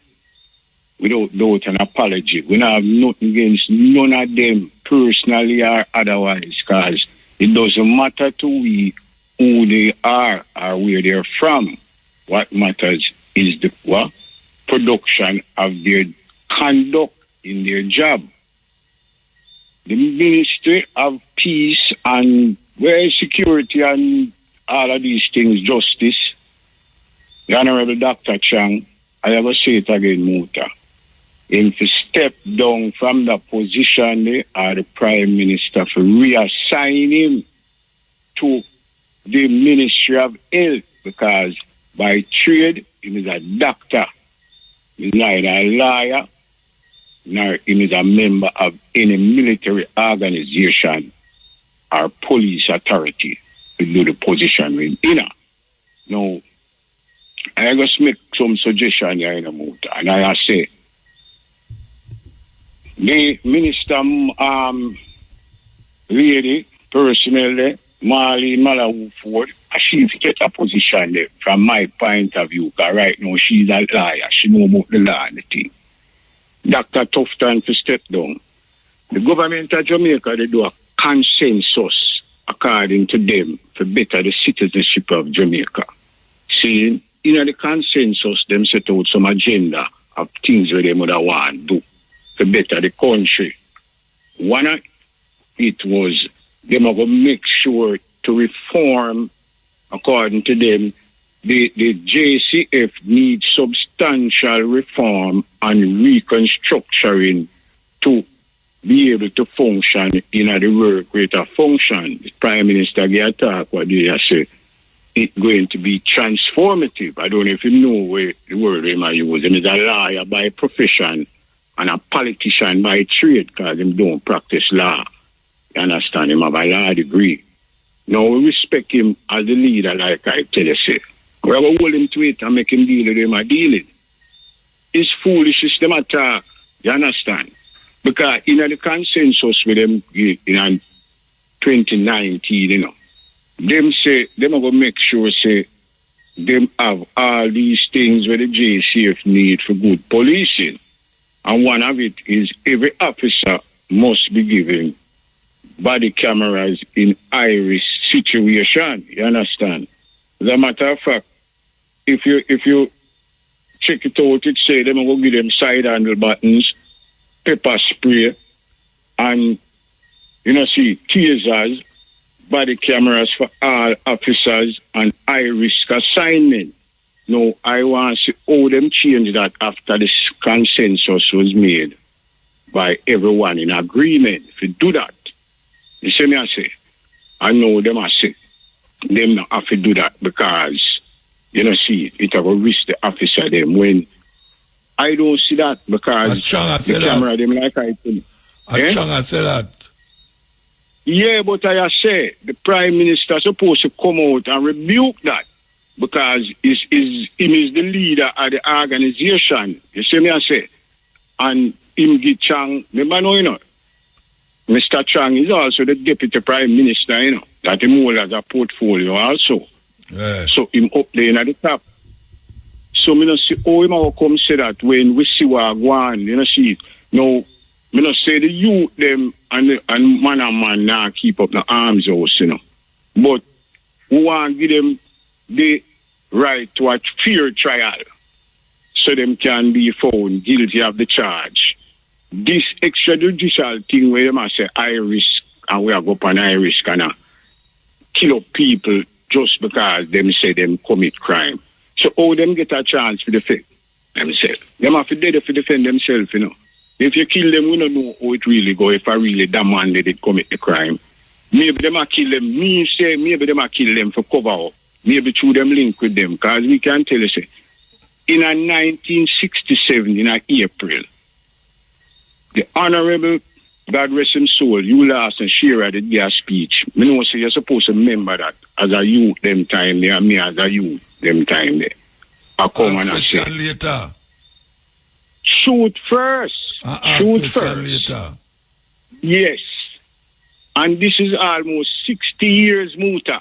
without doubt and apology. We don't have nothing against none of them personally or otherwise, because it doesn't matter to we who they are or where they're from. What matters is the production of their conduct in their job. The Ministry of Peace and security and all of these things, justice, the Honorable Dr. Chang, I ever say it again, Muta, him to step down from the position there, or the Prime Minister to reassign him to the Ministry of Health, because by trade, he is a doctor. He's neither a lawyer, nor he is a member of any military organization or police authority to do the position we're in. Now, I just make some suggestion here in the mood, and I say, the minister, lady, personally, Marlene Malawu Ford, she get a position there from my point of view, because right now she's a liar. She know about the law and the thing. Dr. Tufton to step down. The government of Jamaica, they do a consensus, according to them, to better the citizenship of Jamaica. See, in the consensus, them set out some agenda of things where they would want to do to better the country. One of it was they are going to make sure to reform, according to them, the JCF needs substantial reform and reconstructing to be able to function in the work rate of function. The Prime Minister gave talk what they say it's going to be transformative. I don't know if you know where the word they might use. He's a lawyer by profession and a politician by trade, because he don't practice law. You understand? Him have a law degree. Now we respect him as the leader, like I tell you, say. We have to hold him to it and make him deal with him and deal it. It's foolish system attack. You understand? Because in the consensus with them in 2019, you know, them say, them are going to make sure, say, them have all these things where the JCF need for good policing. And one of it is every officer must be given body cameras in high-risk situation. You understand? As a matter of fact, if you check it out, it say them will give them side handle buttons, pepper spray, and see tasers, body cameras for all officers, and high-risk assignment. Now, I want to see how them change that after this consensus was made by everyone in agreement. If you do that, you see me, I say, I know them, I say, them not have to do that because, it will risk the officer them when I don't see that because the camera them like I think. I say that. Yeah, but I say the Prime Minister supposed to come out and rebuke that because he is the leader of the organization. You see me, I say. And him get Chang, remember, Mr. Chang is also the Deputy Prime Minister, that him hold as a portfolio also. Yeah. So him up there at the top. So me not see how him will come say that when we see what go on, see. No, me not say the youth them and man now keep up the arms house, But we want to give them the right to a fair trial so them can be found guilty of the charge. This extrajudicial thing where them say high risk and we are go up on high risk and kill up people just because them say them commit crime. So how them get a chance to defend themselves? Them have to defend themselves, If you kill them, we don't know how it really go. If I really that man did commit the crime, maybe them a kill them. Maybe them a kill them for cover up. Maybe through them link with them. Because we can tell you, say, in a 1967, in a April, the Honorable, God rest his soul, Ulas and Shearer did their speech. I know say you're supposed to remember that as a youth them time there, me as a youth them time there. I come and I say, later. Shoot first. Shoot first. Later. Yes. And this is almost 60 years, Muta.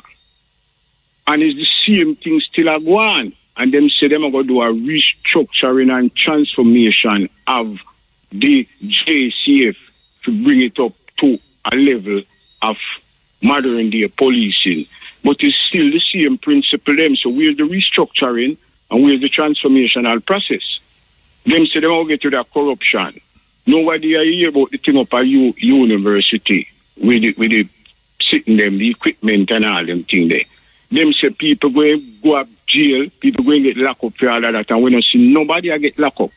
And it's the same thing still a go on. And them say them are going to do a restructuring and transformation of the JCF to bring it up to a level of modern day policing. But it's still the same principle them. So where's the restructuring and where's the transformational process? Them say them will get to that corruption. Nobody hear about the thing up at university with the sitting them, the equipment and all them thing there. Them say people going to go up jail, people going to get locked up for all of that, and we don't see nobody get locked up.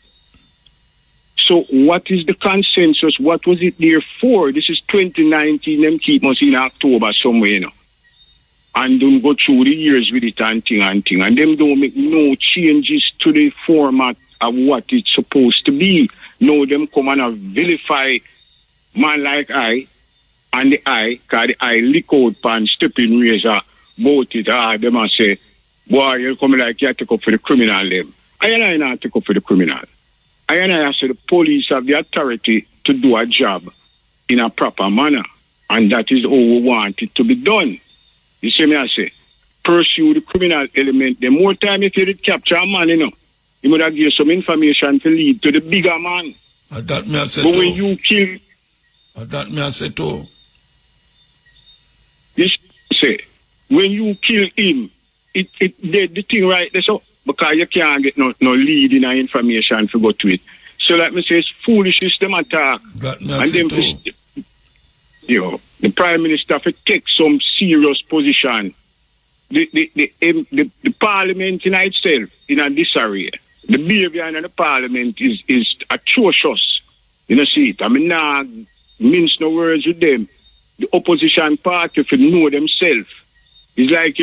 So what is the consensus? What was it there for? This is 2019, them keep us in October somewhere, And don't go through the years with it and thing. And them don't make no changes to the format of what it's supposed to be. No, them come and vilify man like I, and the eye, because the eye lick out pan stepping razor, both it, them and say, boy, you come like you take up for the criminal them. I not take up for the criminal. I say the police have the authority to do a job in a proper manner. And that is how we want it to be done. You see me, I say, pursue the criminal element. The more time if you did capture a man, you would have given some information to lead to the bigger man. That me I say but too. when you kill... That me I say too. You say, when you kill him, the thing right there, so because you can't get no leading information to go to it. So like me say, it's foolish system attack. That me I say too. The Prime Minister have to take some serious position. The Parliament in itself in a disarray. The behavior in the Parliament is atrocious. See it. I mean, now mince no words with them. The opposition party if you know themselves. It's like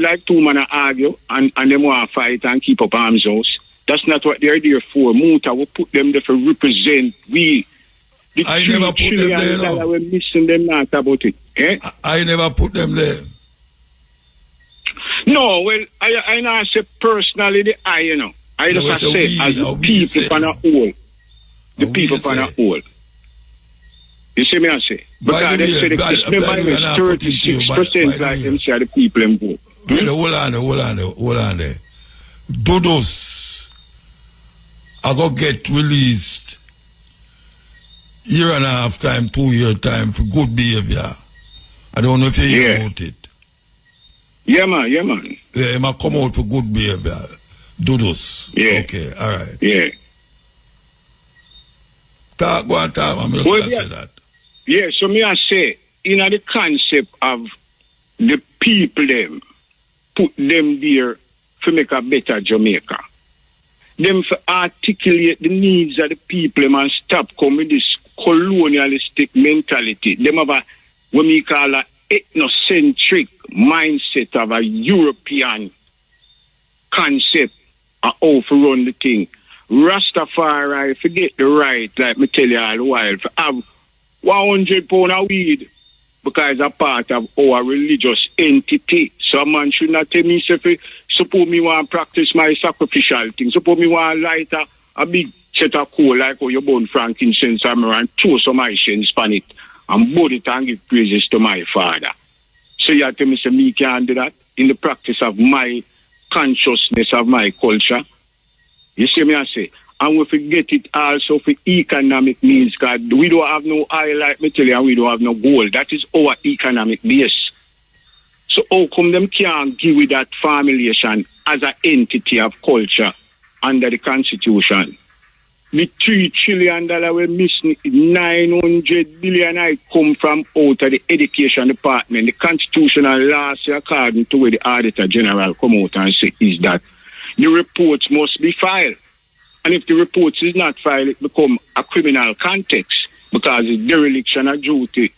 like two men argue and them want to fight and keep up arms house. That's not what they're there for. Muta will put them there to represent we The I $3 never put them there, trillion no. we're missing them not about it. Eh? I never put them there. No, well, I not say personally the I, you know. I No, just it's a say we, as a the we people say. on a whole. The A people we on a say. whole. You see me I say? By Because the they way, say the by Christian the way, Bible and I'll put it to you, by the 36% like way. them say the people in vote. Wait, hold on there. Dudus I go get released year and a half time, 2 year time for good behavior. I don't know if you hear about it. Yeah, man. Yeah, he might come out for good behavior. Dudus. Yeah. Okay, all right. Yeah. Go on, talk, I'm just Well, going to say that. Yeah, so me I say, in the concept of the people them, put them there to make a better Jamaica. Them for articulate the needs of the people them and stop coming with this colonialistic mentality. Them have a, what we call a ethnocentric mindset of a European concept of how to run the thing. Rastafari forget the right, like me tell you all the while, to have 100 pound of weed because a part of our religious entity. So a man should not tell me, suppose me want to practice my sacrificial thing. Suppose me want to light a big set of coal like how you burn frankincense and throw some incense on it and burn it and give praises to my Father. So you have to me say me can't do that in the practice of my consciousness of my culture. You see me I say? And we forget it also for economic means because we don't have no oil like me tell you, and we don't have no gold. That is our economic base. So how come them can't give with that formulation as an entity of culture under the Constitution? The $3 trillion we're missing, 900 billion I come from out of the Education Department. The constitutional laws, according to where the Auditor General come out and say is that the reports must be filed. And if the report is not filed, it become a criminal context because it's dereliction of duty.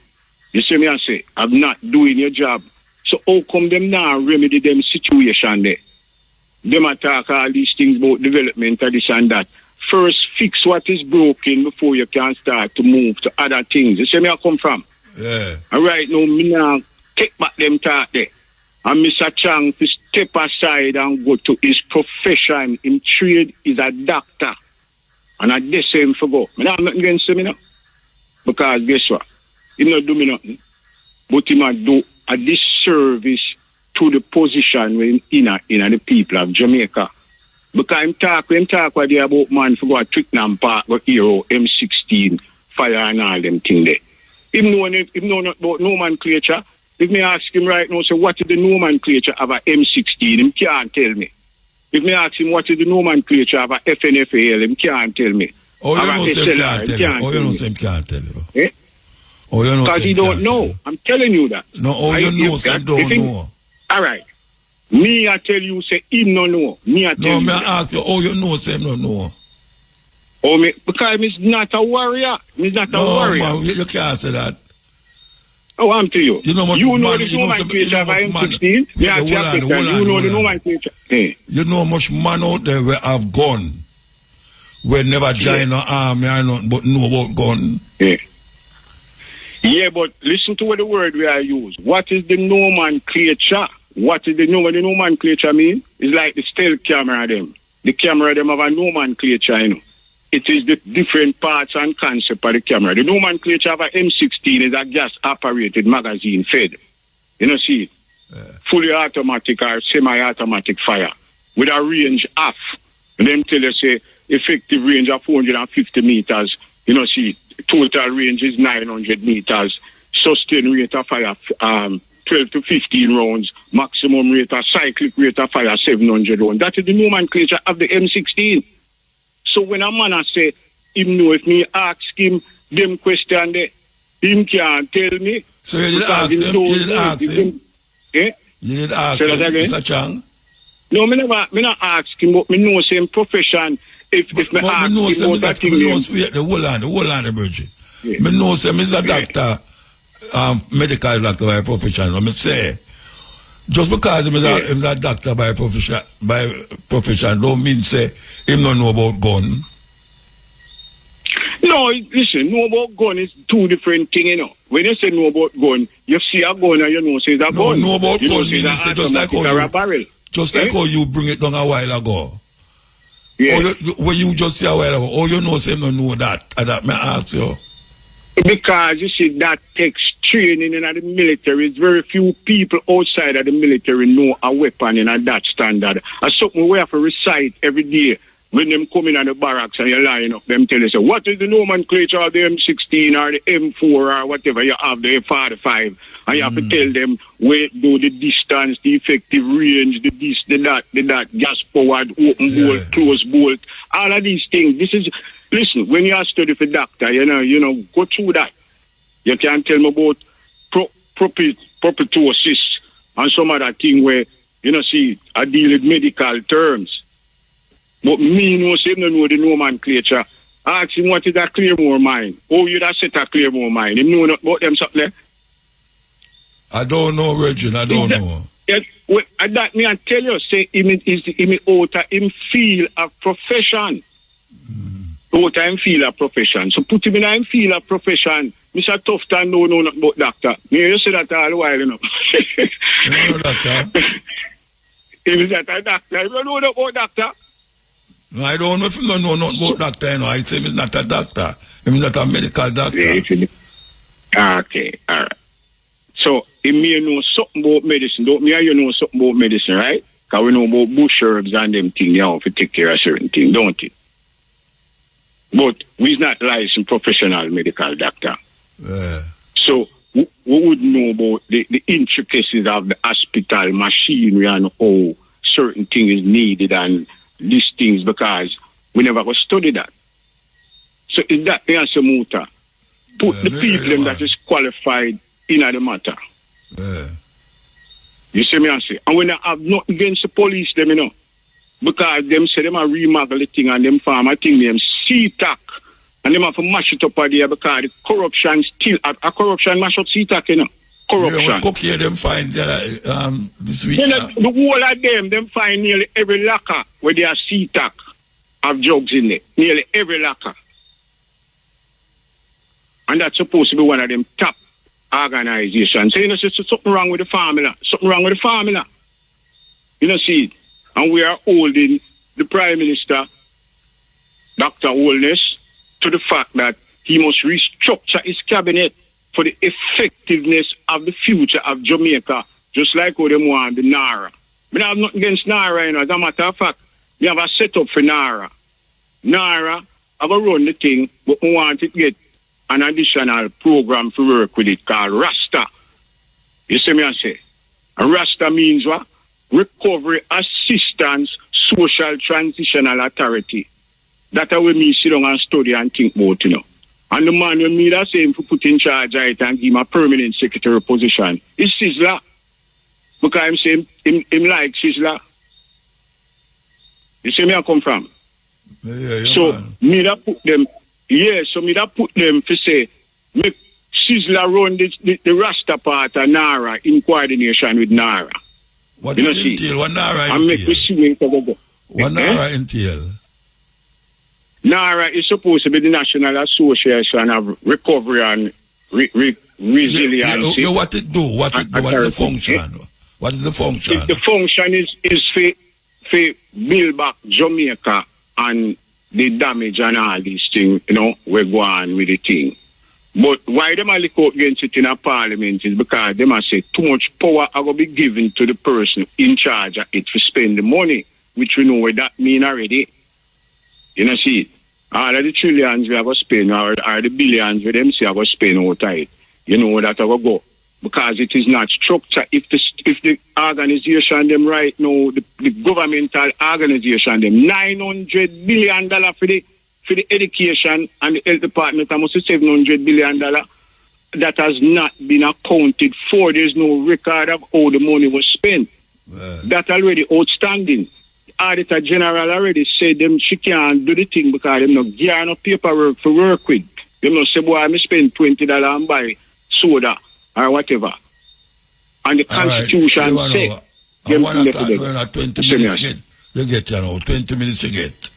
You see me I say, of not doing your job. So how come them now remedy them situation there? Them attack all these things about development of this and that. First, fix what is broken before you can start to move to other things. You see me I come from? Yeah. And right now, me now take back them talk there. And Mr. Chang to step aside and go to his profession. In trade is a doctor. And I guess him for go. I have nothing against him, you know. Because guess what? He not do me nothing. But he might do a disservice to the position when in the people of Jamaica. Because him talk what they about man for go a Twickenham Park, go hero, M16, fire and all them thing there. Him know not about nomenclature. If me ask him right now, so what is the nomenclature of a M16, him can't tell me. If me ask him what is the nomenclature of a FNFAL, him can't tell me. Oh, you know him can't tell you. Oh, you know him can't tell you. Eh? Oh, you know because he don't know. I'm telling you that. No, oh, you know him don't know. All right. Me, I tell you, say him no know. Me, I tell you. No, me ask you, oh, you know him no know. Oh, me, because he's not a warrior. He's not a warrior. No, man, you can't say that. Oh, I'm to you. You know the nomenclature of M16? Yeah, you know the nomenclature. Hey. You know how much man out there we have gun. We never join no army or nothing, but know about gun. Yeah. Yeah, but listen to what the word we are use. What is the nomenclature? What is the nomenclature mean? It's like the stealth camera them. The camera them have a nomenclature, you know. It is the different parts and concept of the camera. The nomenclature of a M16 is a gas-operated magazine fed. You know, see it? Fully automatic or semi-automatic fire with a range off. And them tell you, say, effective range of 450 meters. You know, see, total range is 900 meters. Sustained rate of fire, 12 to 15 rounds. Maximum rate of cyclic rate of fire, 700 rounds. That is the nomenclature of the M16. So when a man say, him know if me ask him them question there, him can't tell me. So you did ask him? You did ask him? Eh? You did ask him, Mr. Chang? No, me not ask him, but me know same profession. If me ask him about that thing, the whole land, Bridget. Me know him is a doctor, medical doctor by profession. Let me say, just because him is a doctor by profession, don't mean say him don't know about gun. No, listen, know about gun is two different things, you know. When you say know about gun, you see a gun and you know say it's a gun. Know about you gun know, means just like how you bring it down a while ago. Yeah. When you just say a while ago, you know say no know that. And that may I ask you. Because you see that takes training in the military. It's very few people outside of the military know a weapon in that standard. It's something we have to recite every day. When them come in at the barracks and you're lying up, them tell you, so what is the nomenclature of the M16 or the M4 or whatever you have, the F45, and you have to tell them where do the distance, the effective range, the this, the that, gas powered, open bolt, close bolt, all of these things. This is, listen, when you are studying for doctor, you know, go through that. You can tell me about propitosis and some other thing where, you know, see, I deal with medical terms. But me no say no know the nomenclature. Ask him what is a Clearmore mine. Oh, you that set a Clearmore mine. You know not about them something there? I don't know, Regine. I don't know. Yes, well, that me I tell you, say him out of him feel a profession. Out of him feel a profession. So put him in him feel a profession. Mr. Tufton don't know nothing about doctor. Me you say that all the while, you know. You don't know doctor? If is that a doctor, you don't know nothing about doctor. No, I don't know if you don't know nothing about doctor, you know. I say he's not a doctor. He's not a medical doctor. Okay, all right. So, he may know something about medicine. Don't me you know something about medicine, right? Because we know about bush herbs and them things, you know, to take care of certain things, don't it? But we're not licensed professional medical doctor. So, we would know about the intricacies of the hospital machinery and how certain things is needed and these things, because we never go study that. So in that answer, Muta, put the people that is qualified in the matter. You see me I say? And when I have nothing against the police, them, you know, because them say them are remodel the thing and them farm, I think them CTAC, and them have to mash it up there because the corruption still, a corruption mash up CTAC, you know. Corruption. You know, cook here, them find this week. You know, the whole of them find nearly every locker where they are CTAC have drugs in it. Nearly every locker. And that's supposed to be one of them top organizations. So, you know, so something wrong with the formula. Something wrong with the formula. You know, see, and we are holding the Prime Minister, Dr. Holness, to the fact that he must restructure his cabinet for the effectiveness of the future of Jamaica, just like how they want the Naira. I have nothing against Naira, you know. As a matter of fact, we have a setup for Naira. Naira, I go run the thing, but we want to get an additional program to work with it called Rasta. You see me I say? And Rasta means what? Recovery Assistance Social Transitional Authority. That's how we sit down and study and think about, you know. And the man when me that same for put in charge of it and give him a permanent secretary position. It's Sizzler. Because I'm saying him like Sizzler. You see me I come from? So man. Me that put them to say make Sizzler run the Rasta part of Nara in coordination with Nara. What does it entail? What Nara entail? And make me see what Nara entail? NARA is supposed to be the National Association of Recovery and Resilience. What it do? What is the function? What is the function? The function is for build back Jamaica and the damage and all these things, you know, we go on with the thing. But why them are look out against it in a parliament is because they must say too much power are going to be given to the person in charge of it to spend the money, which we know what that mean already. You know, see, all of the trillions we have to spend, or the billions we them say have to spend out of it, you know that will go. Because it is not structured. If the organization them right now, the governmental organization them, $900 billion for the education and the health department, almost $700 billion, that has not been accounted for. There's no record of how the money was spent. That's already outstanding. Auditor General already said them she can't do the thing because them not gear no paperwork for work with. Them not say, boy, I spend $20 and buy soda or whatever. And the Constitution says I want to 20 minutes you get, you know, 20 minutes you get.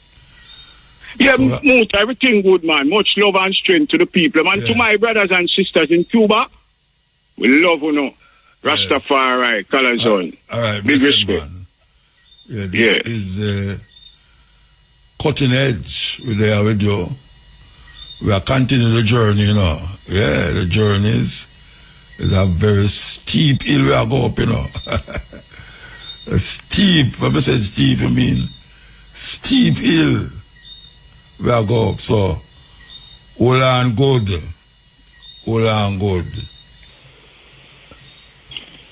Yeah, So, Muta, everything good, man. Much love and strength to the people. And to my brothers and sisters in Cuba, we love you know. Rastafari, Calazon. all right, Big listen, respect. man. Yeah, this is the cutting edge we there with you. We are continuing the journey, you know. Yeah, the journey is a very steep hill we are going up, you know. A steep, when I say steep, I mean steep hill we are going up. So, hold on good. Hold on good.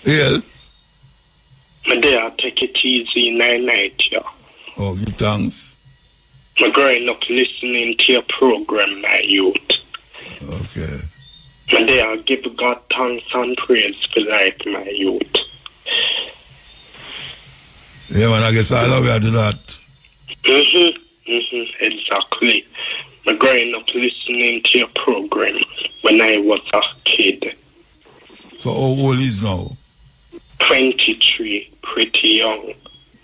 Yeah. My dear, take it easy, night, yeah. Oh, good thanks. I'm growing up listening to your program, my youth. Okay. My dear, give God thanks and praise for life, my youth. Yeah, man, I guess I love you to do that. Exactly. I'm growing up listening to your program when I was a kid. So how old is now? 23, pretty young.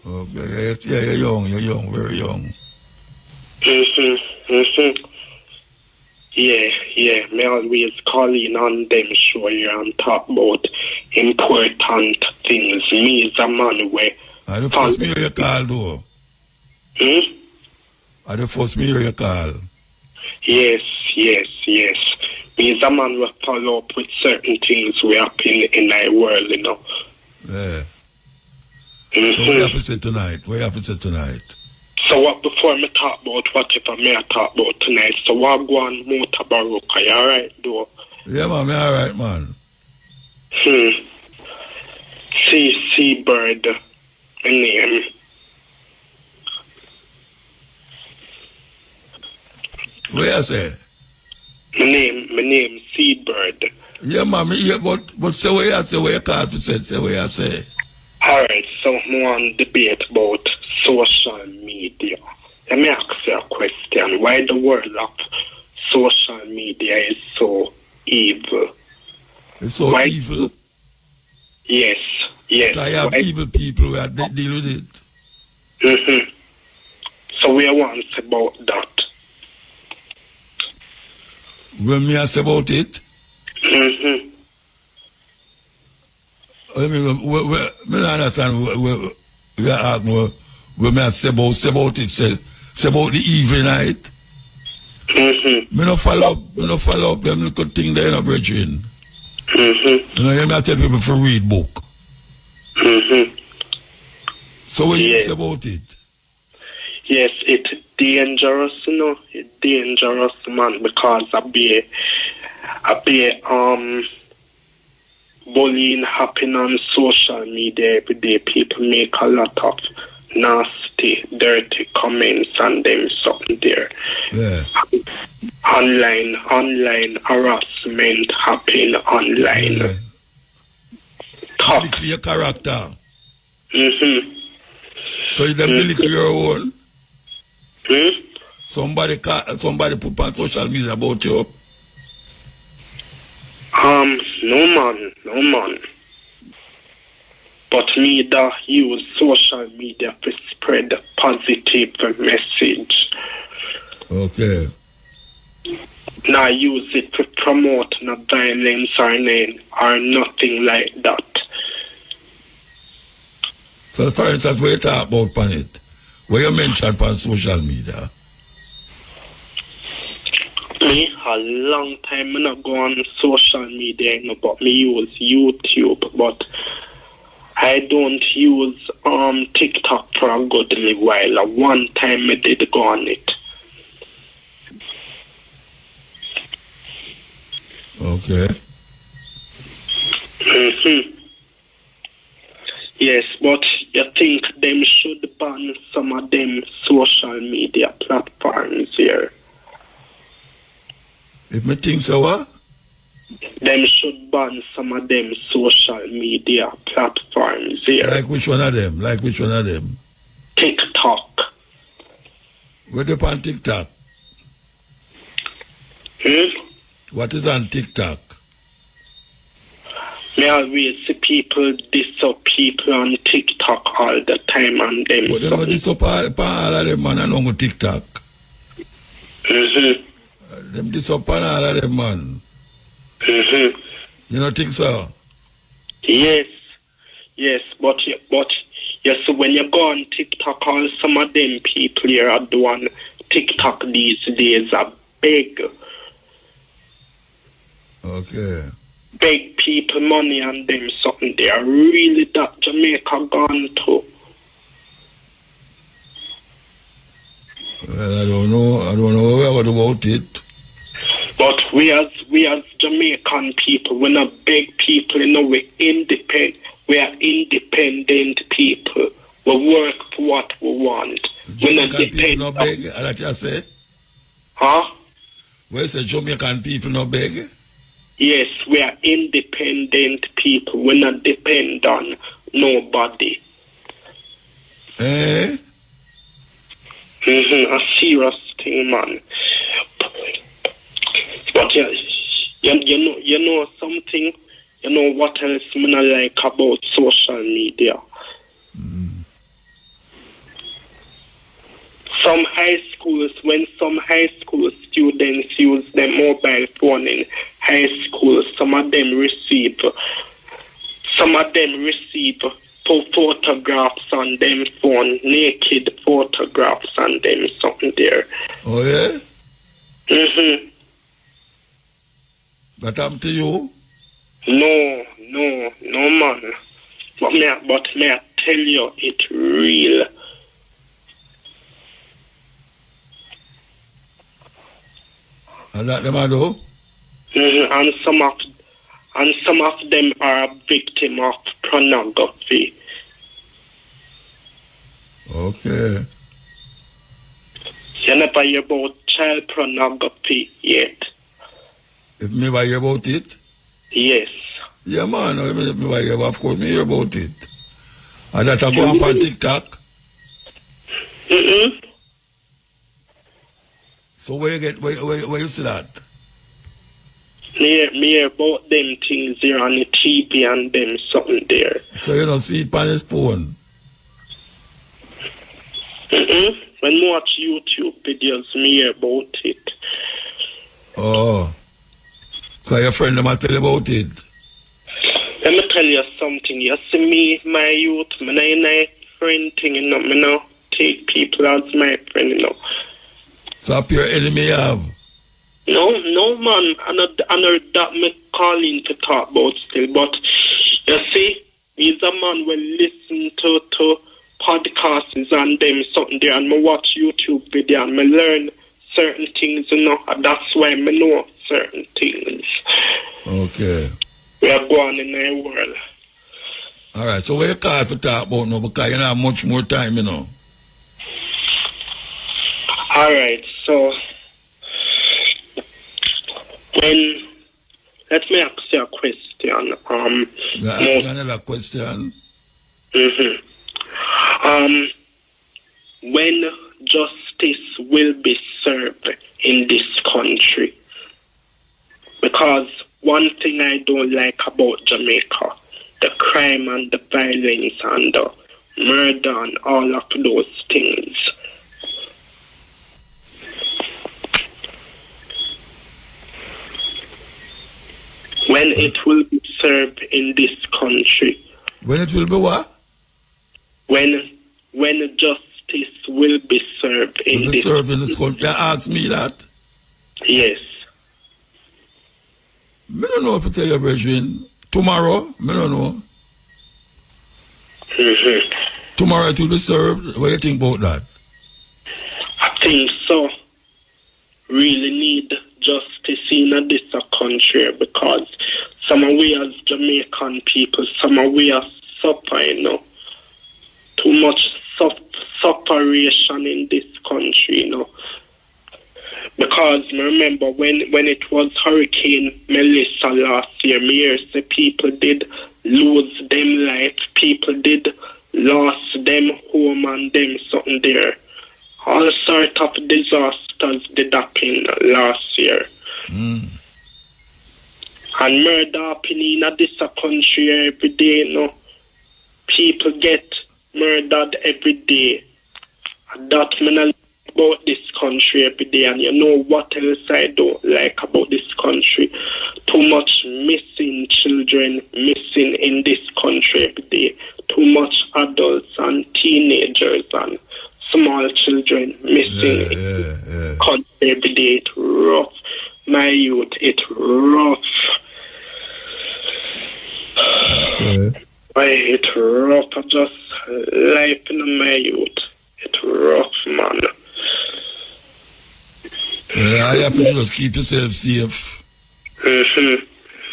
Okay, yeah, you're young, very young. Yeah, me always calling on them show you and talk about important things. Me is a man where... I the first me hear your call, though. I the first me hear your call. Yes. Me is a man who follow up with certain things we happen in our world, you know. Yeah. So what you have to say tonight? What you have to say tonight? So what before me talk about whatever me I talk about tonight, so what go on Mutabaruka, you alright though? Yeah, man, me alright, man. Seabird, my name. What you say? My name Seabird. Yeah, man, yeah, but say what you say, what you call for say what you say. Alright, so I want to debate about social media. Let me ask you a question. Why the world of social media is so evil? It's so evil? Yes. I have evil people who deal with it. So we want about that. When me ask about it? I mean, I don't understand we are asking when me say about it, say about the evil night. Me no follow up them little thing there in a brethren. You know, I tell people to read book. So what you say about it? Yes, it's dangerous, you know. It's dangerous, man, because I be bullying happen on social media every day. People make a lot of nasty, dirty comments and them something there. Yeah. Online harassment happen online. Yeah. Talk for your character. So you don't believe your own? Somebody put on social media about you? No man. But me that use social media to spread positive message. Okay. Now use it to promote no violence or nothing like that. So for instance, what you talk about on it? What you mention on social media? Me, a long time I not go on social media, you know, but me use YouTube, but I don't use TikTok for a good little while. One time I did go on it. Okay. Yes, but you think them should ban some of them social media platforms here? If me think so, what? Them should ban some of them social media platforms here. Like which one of them? TikTok. Where they on TikTok? What is on TikTok? Me always see people diss up people on TikTok all the time and them. But they don't diss up all of them man and on TikTok. Them this up and all of them, man. You don't think so? Yes, but yes, when you go on TikTok, all some of them people here are doing TikTok these days are beg. Okay. Beg people money and them something. They are really that Jamaica gone to. Well, I don't know what about it. But we as Jamaican people, we're not big people, you know, we are independent people. We work for what we want. We're not Jamaican people dependent. no beg, that you say? Huh? Where say Jamaican people no beg? Yes, we are independent people. We're not depend on nobody. Eh? A serious thing, man. But you know something. You know what else I like about social media. Some high schools, when some high school students use their mobile phone in high school, some of them receive photographs on them phone, naked photographs on them, something there. Oh yeah? That happened to you? No, man. But may I tell you, it's real. And that them I do? And some of them are a victim of pornography. Okay. You never hear about child pornography yet? If me ever hear about it? Yes. Yeah, man. If me ever hear, of course, me hear about it. And that I go up on TikTok? So where you see that? Me hear about them things there on the TV and them something there. So you don't see it on his phone? When I watch YouTube videos, me hear about it. Oh. So your friend them tell you about it? Let me tell you something. You see me, my youth, my friend thing, you know, me now take people as my friend, you know. So up your enemy you have? No, man. I know that me calling to talk about still. But you see, he's a man will listen to podcasts and them something there, and me watch YouTube video and me learn certain things, you know. And that's why me know certain things. Okay. We are going in the world. All right. So what you call to talk about now? Because you don't have much more time, you know. All right. So let me ask you a question. Another question. When justice will be served in this country? Because one thing I don't like about Jamaica, the crime and the violence and the murder and all of those things. When it will be served in this country. When it will be what? When justice will be served in this country. You ask me that? Yes. I don't know if you tell your brethren. Tomorrow, I don't know. Tomorrow it will be served. What do you think about that? I think so. Really need justice in this country because some of we as Jamaican people, some of we are suffering, you know. Too much separation in this country, you know. Because remember when it was Hurricane Melissa last year, me hear say people did lose them life, people did lost them home and them something there. All sort of disasters did happen last year. And murder happening in this country every day, you know. People get murdered every day. And that man about this country every day, and you know what else I don't like about this country? Too much missing children missing in this country every day. Too much adults and teenagers and small children missing in this country every day. It's rough. My youth, it's rough. It's rough. I just life in my youth. It's rough, man. Well, all you have to do is keep yourself safe.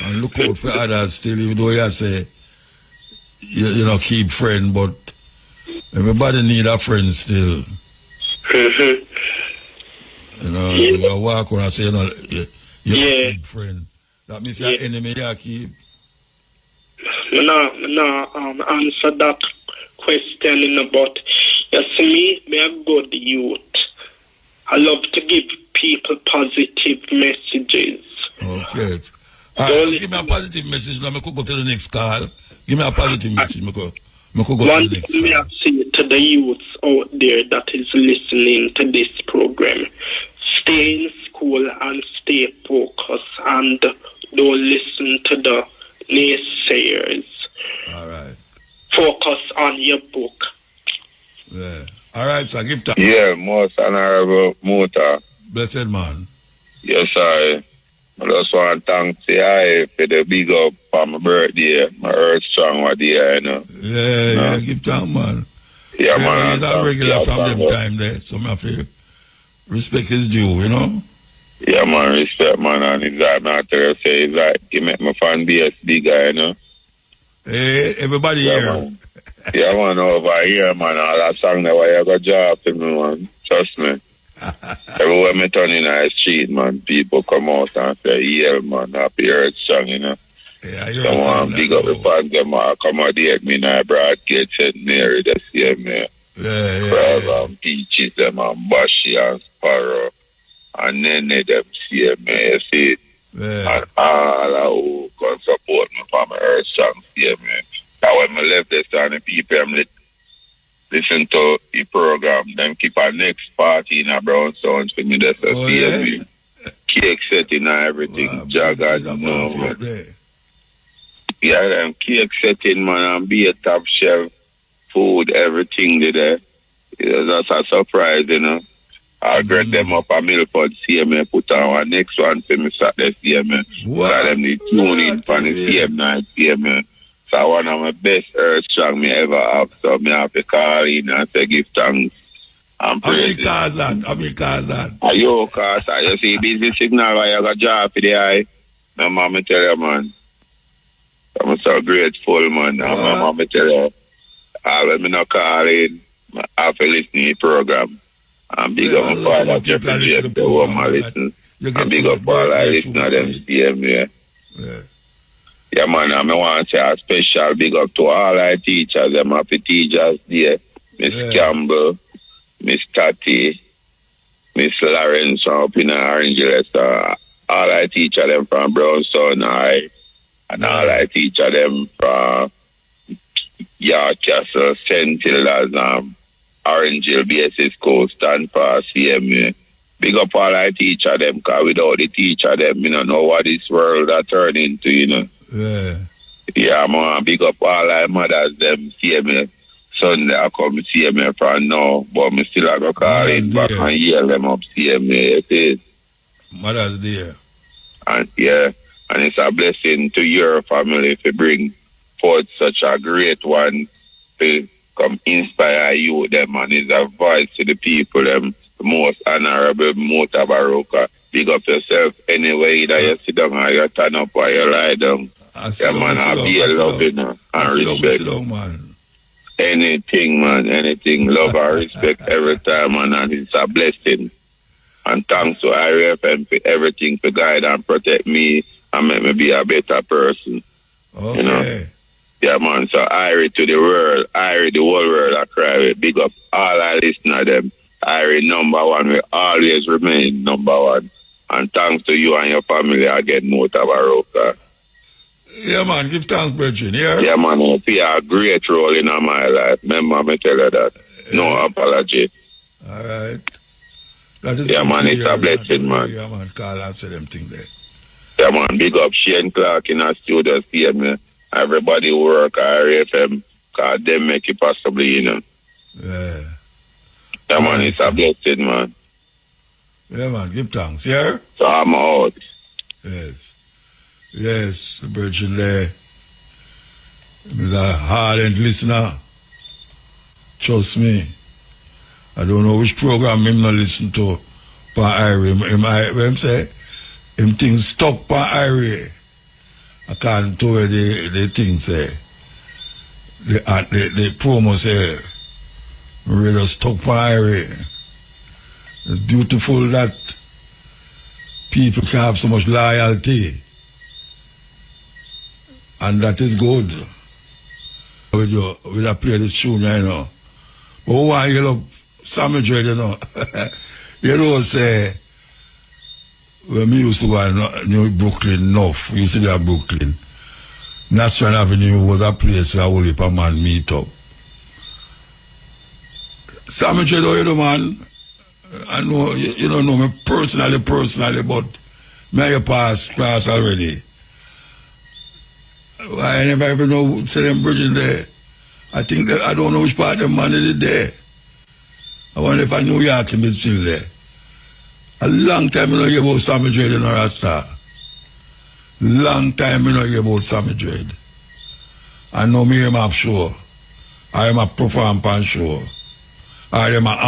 And look out for others still, even though you say, you know, keep friend, but everybody need a friend still. You know, you walk around and say, you know, you keep friend. That means your enemy you keep. No, answer that question about, you see me a good youth. I love to give people positive messages. Okay. All right, so give me a positive message. Now I could go to the next call. Give me a positive message. I could go to the next call. One thing I say to the youths out there that is listening to this program, stay in school and stay focused and don't listen to the naysayers. All right. Focus on your book. Yeah. All right, so give time. Yeah, most honorable Muta. Blessed man. Yes, I just want to thank CI for the big up for my birthday. My earth strong was there, you know. Yeah, give time, man. Yeah, man. He's a regular from them time there, so I feel respect his due, you know. Yeah, man, respect, man, and he's like, man, to say, he's like, he make my fan base bigger, you know. Hey, everybody here. Man. Yeah, man, over here, man, all that song that why you got job to me, man. Trust me. Everywhere me turn in the street, man, people come out and say, yeah, man, happy earth song, you know. Yeah, you're someone big up the fans, them accommodate me in a broadcast, St. Mary, the same, man. Crab and Peaches, them, and Bashi and Sparrow, and Nene, them, see me, see it. And all who can support me for my earth song, see me. That when I left this and the people listen to the program, them keep our next party in a Brown Sounds for me. That's me. Cake setting and everything. Jagged, man. Yeah, them cake setting, man, and be a top chef, food, everything there. That's a surprise, you know. I'll grab them up a Milford CMA, put on our next one for me Saturday CMA. So them need tune in for the CM night CMA. So one of my best earth song me ever have. So me have to call in and say give thanks and praise. Cause that. Are you cause that? You see busy signal why you got job for the eye. My mama tell you, man. I'm so grateful, man. My mama tell you, when me not call in, I have to listen to the program. And big up my father, Jeffrey James, the woman listen. And big up all I listen to them CM, yeah, man, I want to say a special big up to all our teachers. Them happy teachers there. Miss Campbell, Miss Tati, Miss Lawrence up in Orange. All our teachers them from Brownstone High. And all our teachers them from York Castle, St. Hilda's, Orange Hill, BSS Coast, Stanford, CMA. Big up all our teachers them, because without the teacher them, you don't know what this world are turning into, you know. Yeah, man, big up all our mothers them, CMA. Sunday I come CMA from now, but me still have to call in back and yell them up CMA, it is. Mother's there. And yeah, and it's a blessing to your family to bring forth such a great one to come inspire you, them, and it's a voice to the people, them, the most honorable Mutabaruka. Big up yourself anyway that you sit down or you turn up or you lie down. Yeah, man, I'll be a loving and respect. Man. Anything, man, anything. Love and respect every time, man, and it's a blessing. And thanks to IRFM for everything to guide and protect me and make me be a better person. Okay. You know? Yeah, man, so Irie to the world, Irie the whole world, I cry with big up all our listeners, them. Irie number one will always remain number one. And thanks to you and your family again, Mutabaruka. Yeah, man, give thanks, Bridget. Yeah, man, you play a great role in my life. Remember, me tell you that. No apology. All right. That is yeah, man, it's a blessing, man. Yeah, man, call and say them thing there. Yeah, man, big up Shane Clark in our studio, see me. Everybody who work at RFM, because them make it possible, you know. Yeah. Yeah, man, it's a blessing, man. Yeah, man, give thanks, yeah? So I'm out. Yes. Yes, the Virgin there. He's a hard-end listener. Trust me. I don't know which program him not listen to. For Irie. Him say, him things stuck for Irie. According to where the thing say. The promo say, radio stuck for Irie. It's beautiful that people can have so much loyalty. And that is good. With a play this tune, you know. But why you love Sammy Dread, you know? You know, say, when we used to go to New Brooklyn, enough, we used to go to Brooklyn. National Avenue was a place where a whole heap of man meet up. Sammy Dread, you know, man, I know, you don't know me personally, but me I pass already. I never ever know say them bridging there. I think that I don't know which part of them man is there. I wonder if New York can be still there. A long time I don't hear about Sammy Dread in Rasta. Long time I don't hear about Sammy Dread. I know me am up sure. I am a perform pan show. I am a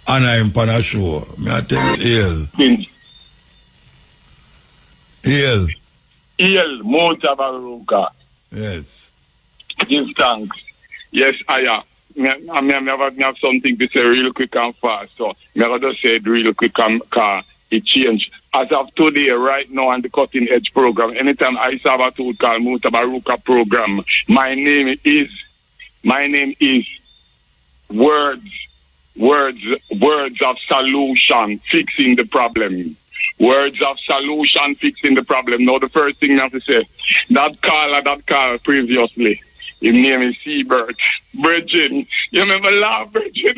Anaheim pan show. Me I tell you, Hail. Mutabaruka. Yes. Give thanks. Yes, I am. I have something to say real quick and fast. So, I just say it real quick and it changed. As of today, right now, on the Cutting Edge program, anytime I have a tool called Mutabaruka program, my name is words of solution, fixing the problem. Words of solution, fixing the problem. Now, the first thing I have to say, that caller previously, his name is Seabird. Bridging. You remember laugh, Bridging?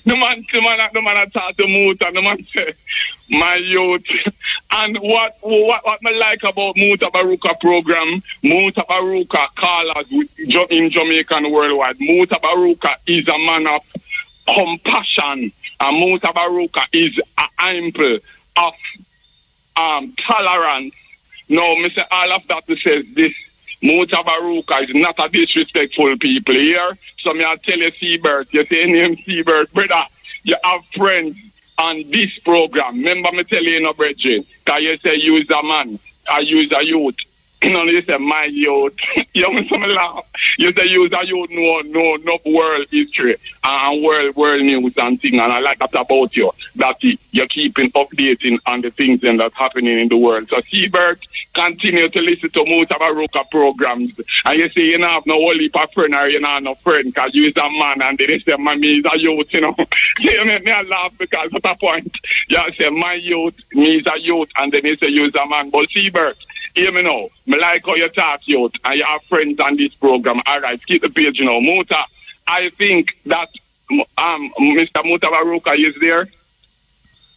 the man talk to Muta, the man say, my youth. And what me like about Mutabaruka program, Mutabaruka callers in Jamaica and worldwide. Mutabaruka is a man of compassion. And Mutabaruka is an ample of tolerance. No, Mr. All of that says this. Mutabaruka is not a disrespectful people here. So me I tell you, Seabird, you say name Seabird, brother, you have friends on this program. Remember me tell you, no, brethren, because you say you is a man, I use a youth. No, you say my youth. You know some laugh. You say you is a youth, no world history and world news and things. And I like that about you, that you're keeping updating on the things that's happening in the world. So Seabird, continue to listen to Mutabaruka programs. And you say you don't have no whole heap of friend or you don't have no friend because you is a man and they say me is a youth, you know. You make me laugh because at a point you say my youth, me is a youth, and then you say you is a man. But Seabird, hear me now. Me like how you talk, youth, and you have friends on this program. All right, keep the page, you know. Muta, I think that Mr. Mutabaruka is there.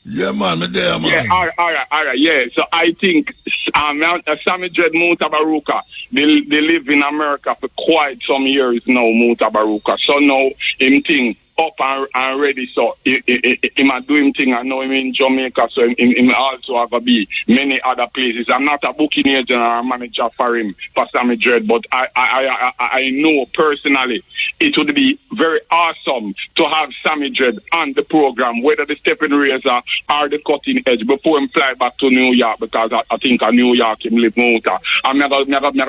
Yeah, man, me there, man. Yeah, all right, yeah. So I think Sammy Dread Mutabaruka, they live in America for quite some years now, Mutabaruka. So now him thing up and ready. So him a do him thing. I know him in Jamaica, so him also have to be many other places. I'm not a booking agent or a manager for him, for Sammy Dread, but I know personally it would be very awesome to have Sammy Dread on the program, whether the Stepping Razor or the Cutting Edge, before him fly back to New York, because I think in New York him live Muta. I'm never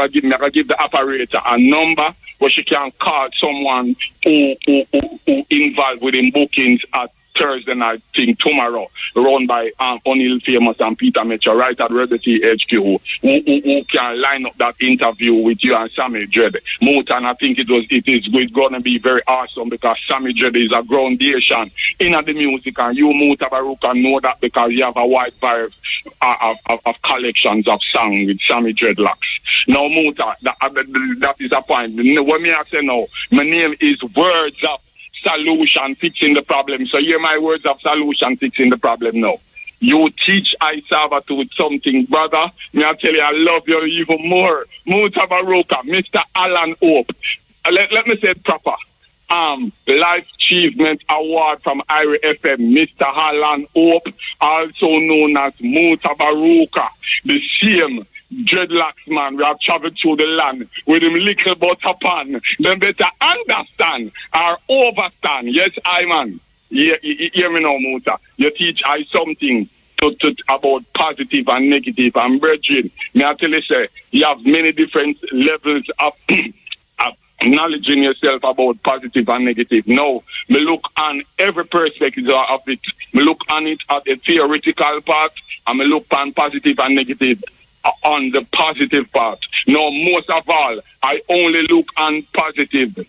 give the operator a number where she can call someone who involved with him bookings at Thursday night thing tomorrow, run by O'Neill Famous and Peter Mitchell, right at Rebel HQ, who can line up that interview with you and Sammy Dread. Muta, and I think it is going to be very awesome because Sammy Dread is a groundation in the music, and you, Mutabaruka, know that because you have a wide variety of collections of songs with Sammy Dreadlocks. Now, Muta, that is a point. When me say now, my name is Words of solution fixing the problem. So hear my words of solution fixing the problem now. You teach I Salvatore something, brother. Me I tell you, I love you even more. Mutabaruka, Mr. Alan Hope. Let me say it proper. Life Achievement Award from Ira FM, Mr. Alan Hope, also known as Mutabaruka, the same dreadlocks man we have traveled through the land with him little butter pan. Them better understand or overstand. Yes, I man. Hear me now, Muta. You teach I something to about positive and negative. And brethren, may I tell you, say, you have many different levels of knowledge in yourself about positive and negative. No, me look on every perspective of it. Me look on it at the theoretical part, and me look on positive and negative on the positive part. No, most of all, I only look on positive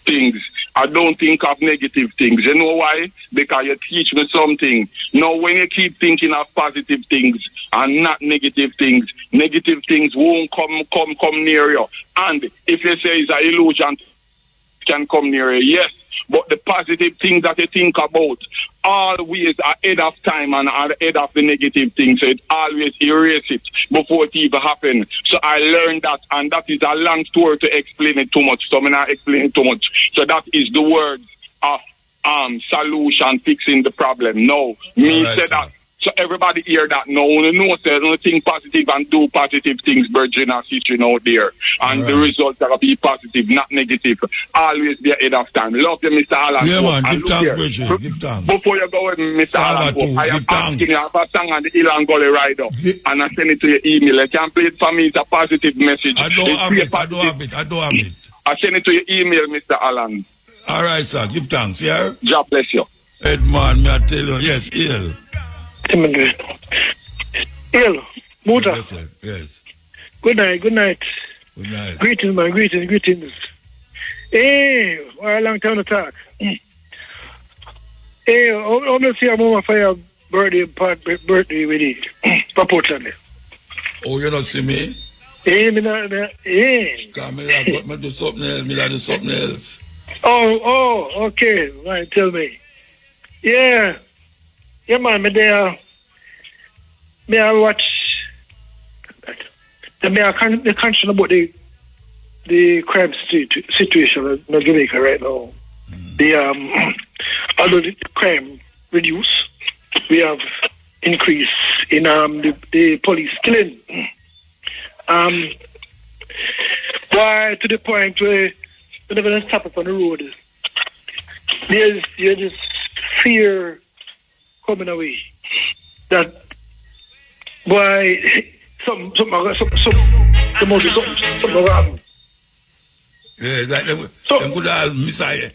things. I don't think of negative things. You know why? Because you teach me something. Now, when you keep thinking of positive things and not negative things won't come near you. And if you say it's an illusion, it can come near you. Yes, but the positive things that you think about always ahead of time and ahead of the negative things. So it always erases it before it even happens. So I learned that, and that is a long story to explain it too much. So I'm not explaining too much. So that is the words of solution fixing the problem. No, me right, say that. So everybody hear that now. You know, say, don't think positive and do positive things, virgin and teaching out there. And the results are be positive, not negative. Always be ahead of time. Love you, Mr. Alan. Yeah, man. Give thanks, virgin. Give thanks. Before you go with Mr. Alan, I am asking you, I have a song on the Ilan Gully Rider. And I send it to your email. You can play it for me. It's a positive message. I don't have it. I send it to your email, Mr. Alan. All right, sir. Give thanks, yeah? God bless you. Edman, may I tell you? Yes, ill. Ill, Muta. Yes. Good night. Good night. Greetings, man. Greetings. Hey, a long time to talk. Hey, I'm going to see a moment for your birthday with it. For Portland. Oh, you don't see me? Hey, hey. Come here, I do something else. Oh, okay. Right, tell me. Yeah. Yeah, man, may I watch the concern about the crime situation in Jamaica right now. Although the crime reduce, we have increase in the police killing. Why to the point where whenever they stop up on the road, there's this fear coming away that why something will happen. Yeah, like them could all missile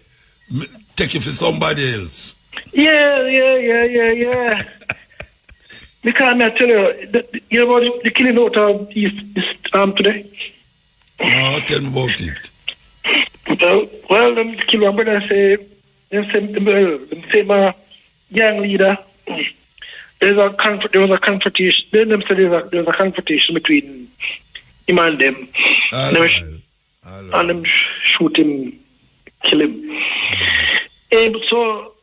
take you for somebody else. Yeah. Because I tell you, you know about the killing out of today? No, tell me about it. Well, them kill one brother say my young leader. There was a confrontation. Then them said there was a confrontation between him and them. And them shoot him, kill him. So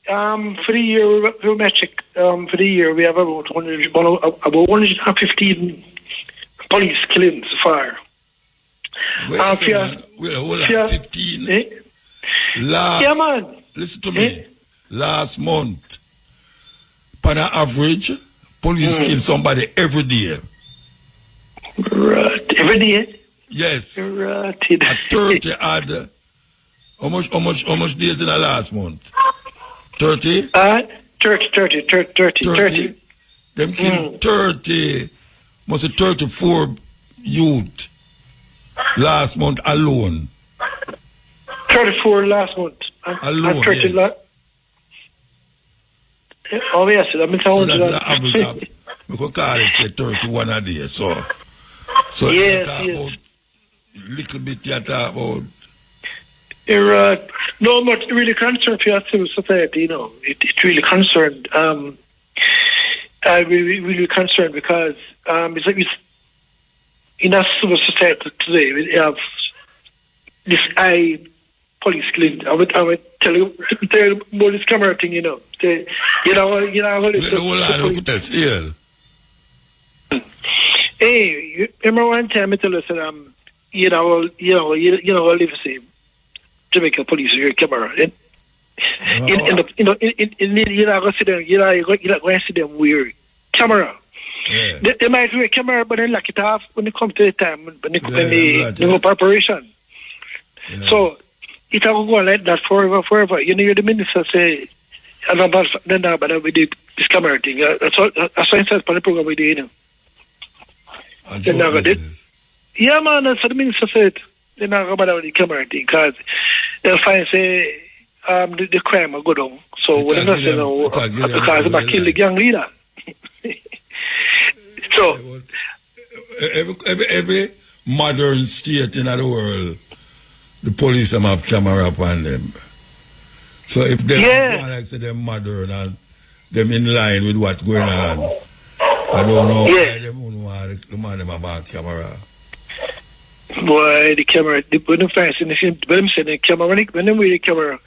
for the year, for the year we have about 115 police killings so far. Wait, 15. Listen to me. Last month, on average, police kill somebody every day. Right. Every day? Yes. Right. 30 had how much days in the last month? 30? 30. Them killed 30, must say 34 youth last month alone. 34 last month. Alone, yes. Oh, yes. I mean, so that's the average of, we could call it, say, 31 a day. So yes, you talk about, little bit you talk about. You're right. No, but really concerned for civil society, you know. It's really concerned. I'm really concerned because it's like in our civil society today, we have this high police killing. I would tell you about this camera thing, you know. Say, you know, hey, you remember one time I tell us that you know, I live say Jamaica police your camera. In go see them, you go see them weird camera. Yeah. They might wear a camera, but then lock it off when it comes to the time when they go preparation. Yeah. So it will go like that forever. You know, the minister say, "I'm about but we did this camera thing." That's why I said for the program we did. You know. Yeah, man. That's what the minister said. They're not about the camera thing because they'll find say the crime will go down. So what they say no, because they might kill the gang leader. So every modern state in the world, the police have camera upon them. So if they like say them modern and them in line with what's going on, I don't know why the man them have camera. Boy, the camera, when the fans in the film, when them say the camera, when them with the camera,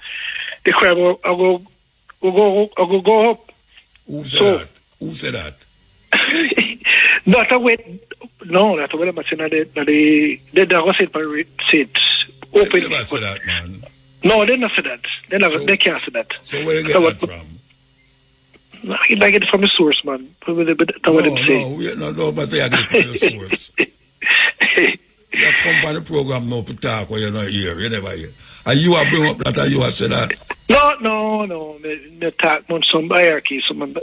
the crime will go up. Who said that? Who said that? Not a way. No, that's what I'm saying. They don't say it openly. They never say that, man. No, they never say that. They can't say that. So where you get that from? I get it from the source, man. That's what them say. No, but I get it from your source. You come on the program now to talk when you're not here. You never hear. And you have bring up that and you have said that. No. They talk on some hierarchy. Somebody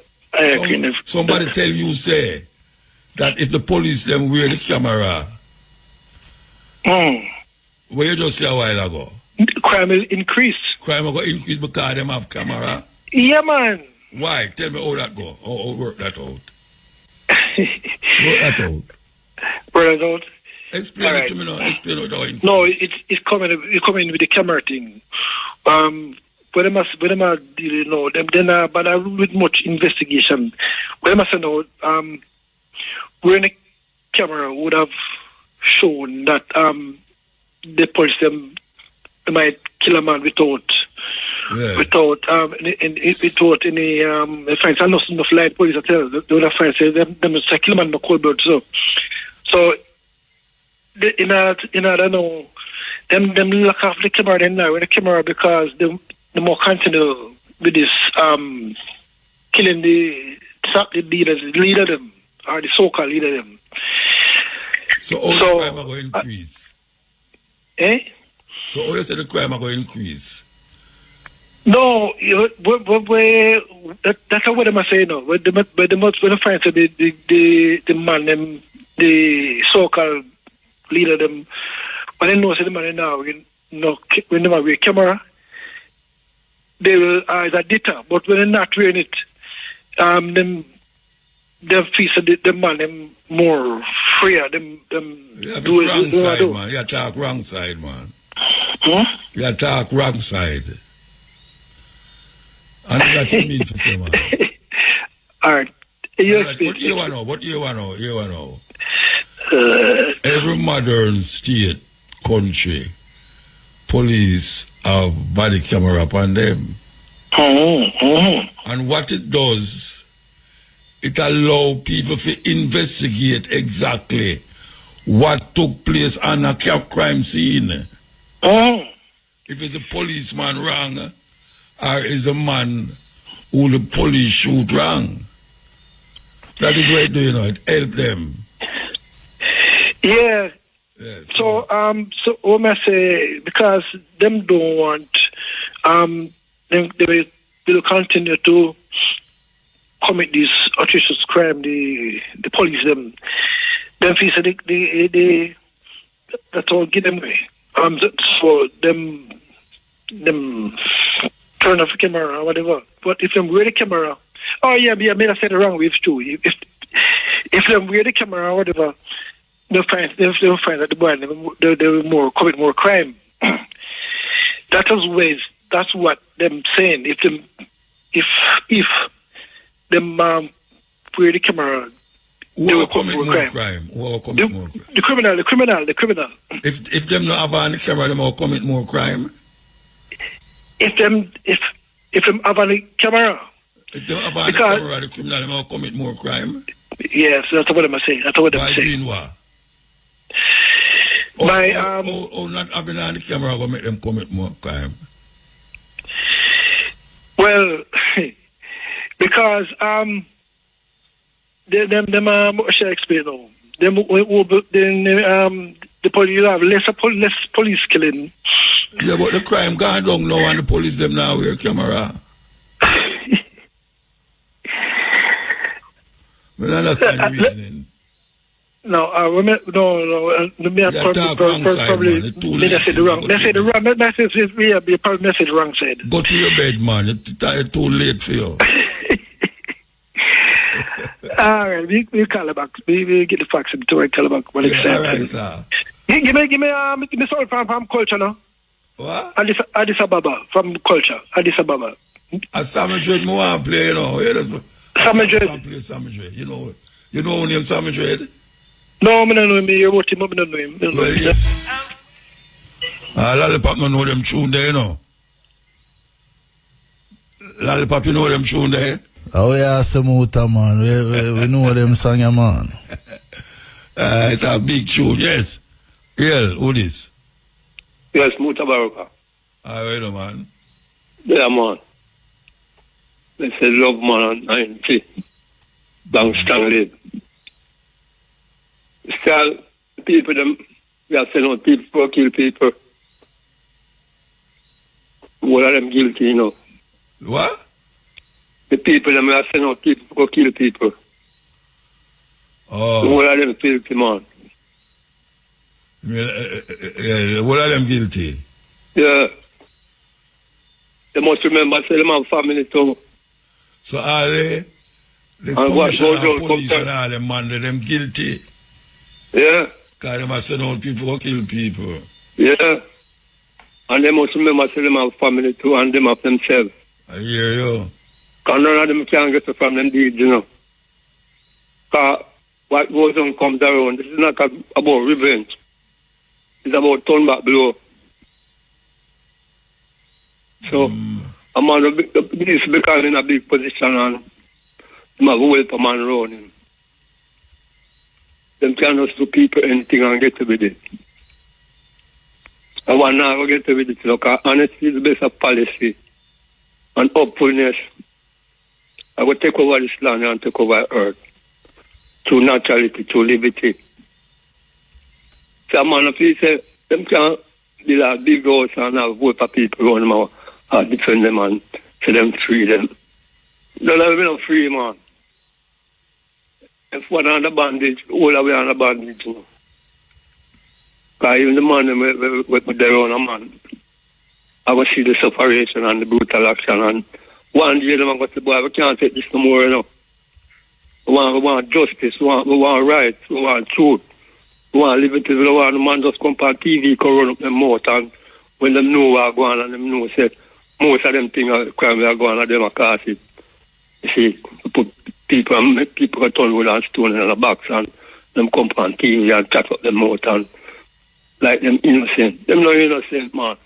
tell you say that if the police them wear the camera, what you just say a while ago, crime will increase. Crime will increase because them have camera. Yeah, man. Why? Tell me how that go. How work that out? Work that out. Work that out. Explain it to me now. Explain it how it increase. No, it's coming with the camera thing. But them are you know them but with much investigation. But them say no wearing a camera would have shown that the police them might kill a man without any offense. I know enough light police tell they would have found say them say kill a man no cold blood so in I don't know them lock off the camera then now with the camera because the more continue with this killing the leader them or the so-called leader them. So the crime are going to increase. So how you say the crime are going to increase? No, that's what I'm saying now. When the find the man them the so-called leader them when they know say the man now when they wear camera they will either deter, but when they're not wearing it, them feel the man them more freer. Them you do it wrong side, man. You talk wrong side, man. You talk wrong side. And that's what you mean for say, man. Alright. What you want to know? Every modern state, country, police have body camera upon them. And what it does, it allows people to investigate exactly what took place on a crime scene. If it's a policeman wrong, or is a man who the police shoot wrong. That is what it do, you know, it help them. Yeah. So what I say, because them don't want, they will continue to commit this atrocious crime. The police them feel they that all give them away. So them turn off the camera or whatever. But if them wear the camera, I said the wrong way too. If them wear the camera or whatever. They'll find that the boy they will commit more crime. That's what them saying. If them wear the camera, they will commit more crime. The criminal. If them not have on the camera, they will commit more crime. if them have a camera. If them have a camera, the criminal will commit more crime. Yes, that's what I'm saying. That's what I'm saying. By doing what? Not having on the camera will make them commit more crime. Well, because what should I explain now? The police have less police killing. Yeah, but the crime gone down now and the police them now wear camera. I understand the reasoning. No, probably say the wrong side. Go to your bed, man. It's too late for you. All right, we call it back. We get the facts and to call it back when it's time. Right, sir. Give me something from culture now. What? Addis Ababa from culture. Addis Ababa. Samadred, I want to play, you know. Samadred. Play Samadred. You know who named Samadred? No, I don't know him. You wrote him up, I don't know him. Well, yes. Lollipop don't know them tune there, you know. Lollipop, you know them tune there? Oh, yeah, Samuta, man. We know them song, man. It's a big tune, yes. Who this? Yes, Mutabaruka. All right, man. Yeah, man. They say love, man, and 90. Long Stanley. Still, people, them, we are saying people kill people. All of them guilty, you know. What? The people, them, we are saying people kill people. Oh. All of them guilty, man. All of them guilty? Yeah. They must remember, say them have family too. So are they? The commissioner and police and all them, man, them guilty? Yeah. Because they must send out people who kill people. Yeah. And they must remember, say them have family too, and them have themselves. I hear you. Because none of them can get from them deeds, you know. Because what goes on comes around. This is not about revenge. It's about turn back blow. So, a man is becoming in a big position and him have help a man around him. Them cannot do people anything and get with it. I want now to get with it. Look, honesty is the best of policy and hopefulness. I will take over this land and take over earth. Through naturality, through liberty. So, man, if you say, them can build a big house and have vote for people around them and defend them and for them free them. None of them are free, man. If one on the bandage, all the way on the bandage. Because even the man with their own man, I will see the separation and the brutal action. And one day, them go to boy, we can't take this no more, you know. We want justice, we want rights, we want truth. We want liberty, we want the man just come on TV, can run up them mouth, and when them know what are going on, and them know, say, most of them things, crime are going on, them are cause it. You see, put people can turn wood and stone in the box, and them come on TV and chat up them mouth, and like them innocent. Them not innocent, man.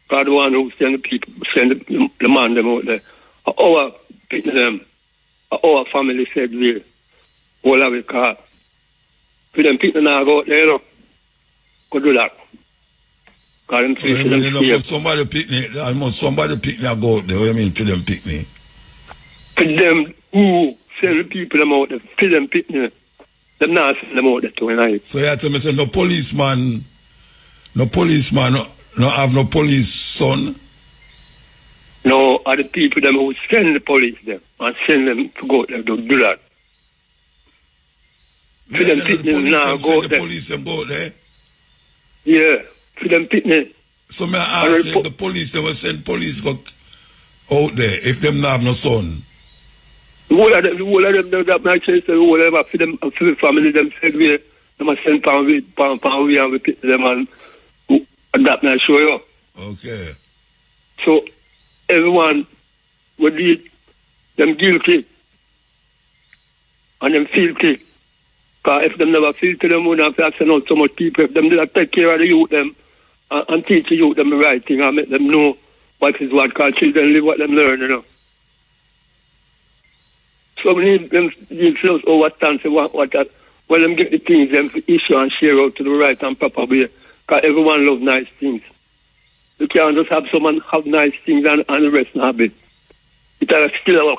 God the one who send the people, send the man them out there. Our people them, our family said we all have a car. For them people now go out there, you know, go do that. Because them three for them somebody picnic, almost somebody picnic go out there. What do you mean for them picnic? For them who send the people them out there, for them picnic. Them not send them out there to night. So you have to say no policeman, no have no police son? No, are the people them who send the police them and send them to go there to do that. For them picnic now go out there. The police them go out there? Yeah, for them picnic. So may I ask if the police them will send police go out there if them not have no son? The whole of them that might say the whole of them for them for the family them said we must send pound we and we pick them and that might show you. Okay. So everyone would lead them guilty and them filthy. Because if them never filthy, them wouldn't have to send out so much people. If them did not take care of the youth them and teach the youth them the right thing and make them know what is what called children live what them learn, you know. So we need them to overstand what that, when them get the things them to issue and share out to the right and proper way. Because everyone loves nice things. You can't just have someone have nice things and the rest not have it. It's still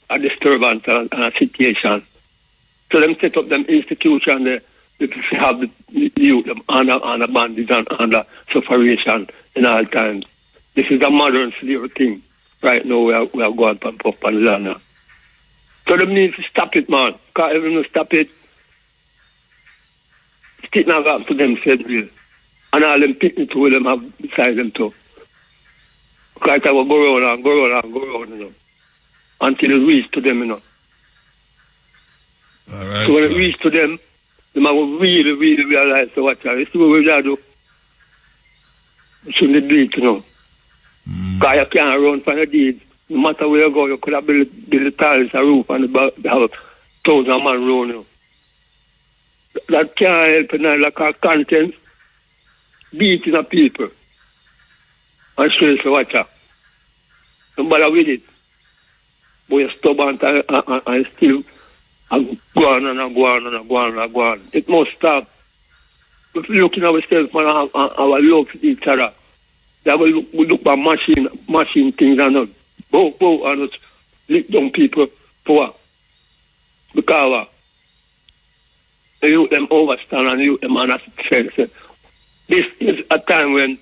a disturbance and a situation. So them set up them institution there to have the youth them under bondage and under sufferation in all times. This is a modern slavery thing. Right now we are going up on the land now. So them need to stop it, man. Because if they stop it, it's not up to them said real. And all them picnic to them have beside them too. Because I will go around, you know. Until it reaches to them, you know. All right, so when it reaches to them, they will really, really realize what this is what we got to do. We shouldn't do it, you know. Because you can't run from the deeds. No matter where you go, you could have built the tiles, a roof, and the house, 1,000 man run, you know. That can't help in like content, beating of people. And straight to watch out. Don't bother with it. But you're stubborn and still go on. It must stop. If we look at ourselves and our love for each other, that we look at machine things and not bow and not lick down people for what? Because you them overstand and you them understand. This is a time when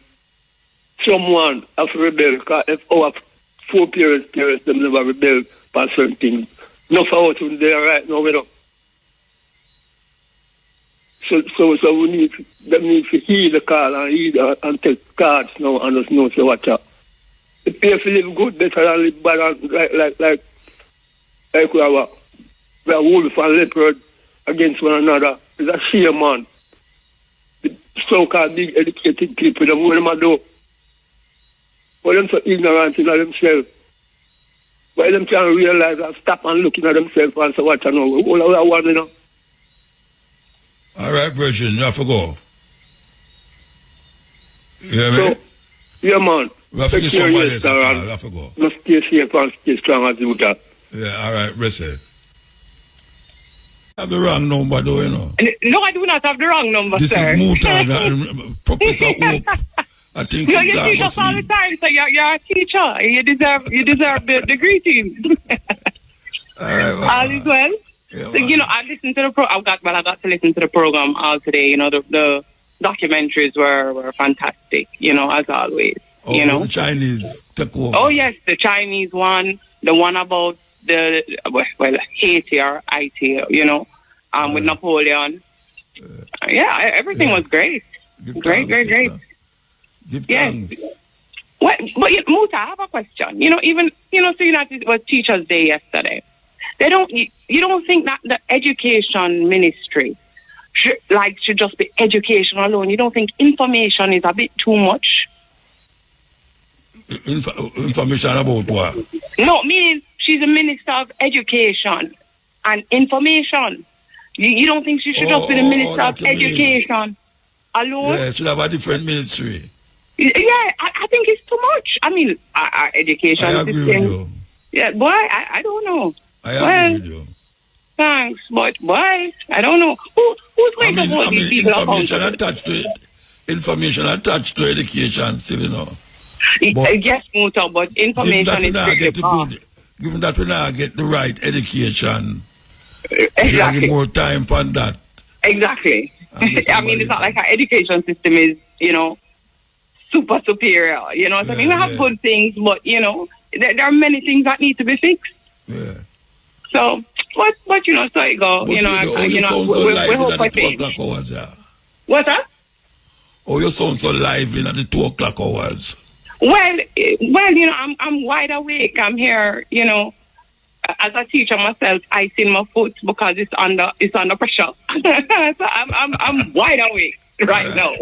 someone has rebelled, because if our four parents, them never rebelled for certain things. Not for us there right now, we don't. So we need to heed the call and heed and take cards now and just know so watch out. It pays to live good better than live bad and like we are wolf and leopard against one another. It's a shame, man. The so-called big educated people, them what them do. But them so ignorant in themselves. But them can't realize and stop and looking at themselves and say, what I know. All I want, you know. All right, Virgin, you have to go. You hear me? So, yeah, man. We have to get somebody else. I have to go. Just stay safe and stay strong as you do. Yeah, all right, rest it. I have the wrong number, though, you know. No, I do not have the wrong number, this sir. This is Mutan, Professor Hope. I think no, you teach us all the time, so you're a teacher. You deserve the greetings. All is well. Yeah, so, you know, I listened to I got to listen to the program all today. You know, the documentaries were fantastic. You know, as always. Oh, you know, the Chinese took over. Oh yes, the Chinese one, the one about the Haiti or Haiti. You know, with Napoleon. Yeah, everything was great. Great. Give thanks. But Muta, I have a question. You know, even so, it was Teachers' Day yesterday. You don't think that the education ministry should just be education alone? You don't think information is a bit too much? Information about what? No, meaning she's a minister of education and information. You don't think she should just be the minister of education alone? Yeah, should have a different ministry. Yeah, I think it's too much. I mean, our education I agree system. with you. Yeah, boy, I don't know. I agree with you. Thanks, but boy, I don't know. Who's going to hold these people accountable? Information attached to education still, you know. Yes, Muta, but information is very good. Given that we now get the right education, exactly. More time for that. Exactly. I mean, it's not like our education system is, super superior. You know what I mean? We have good things, but, there are many things that need to be fixed. Yeah. So, but so it go. We hope for change. What's that? Oh, you sound so lively at the 2 o'clock hours. Well, I'm wide awake. I'm here, as a teacher myself, I see my foot because it's under pressure. So I'm wide awake right now.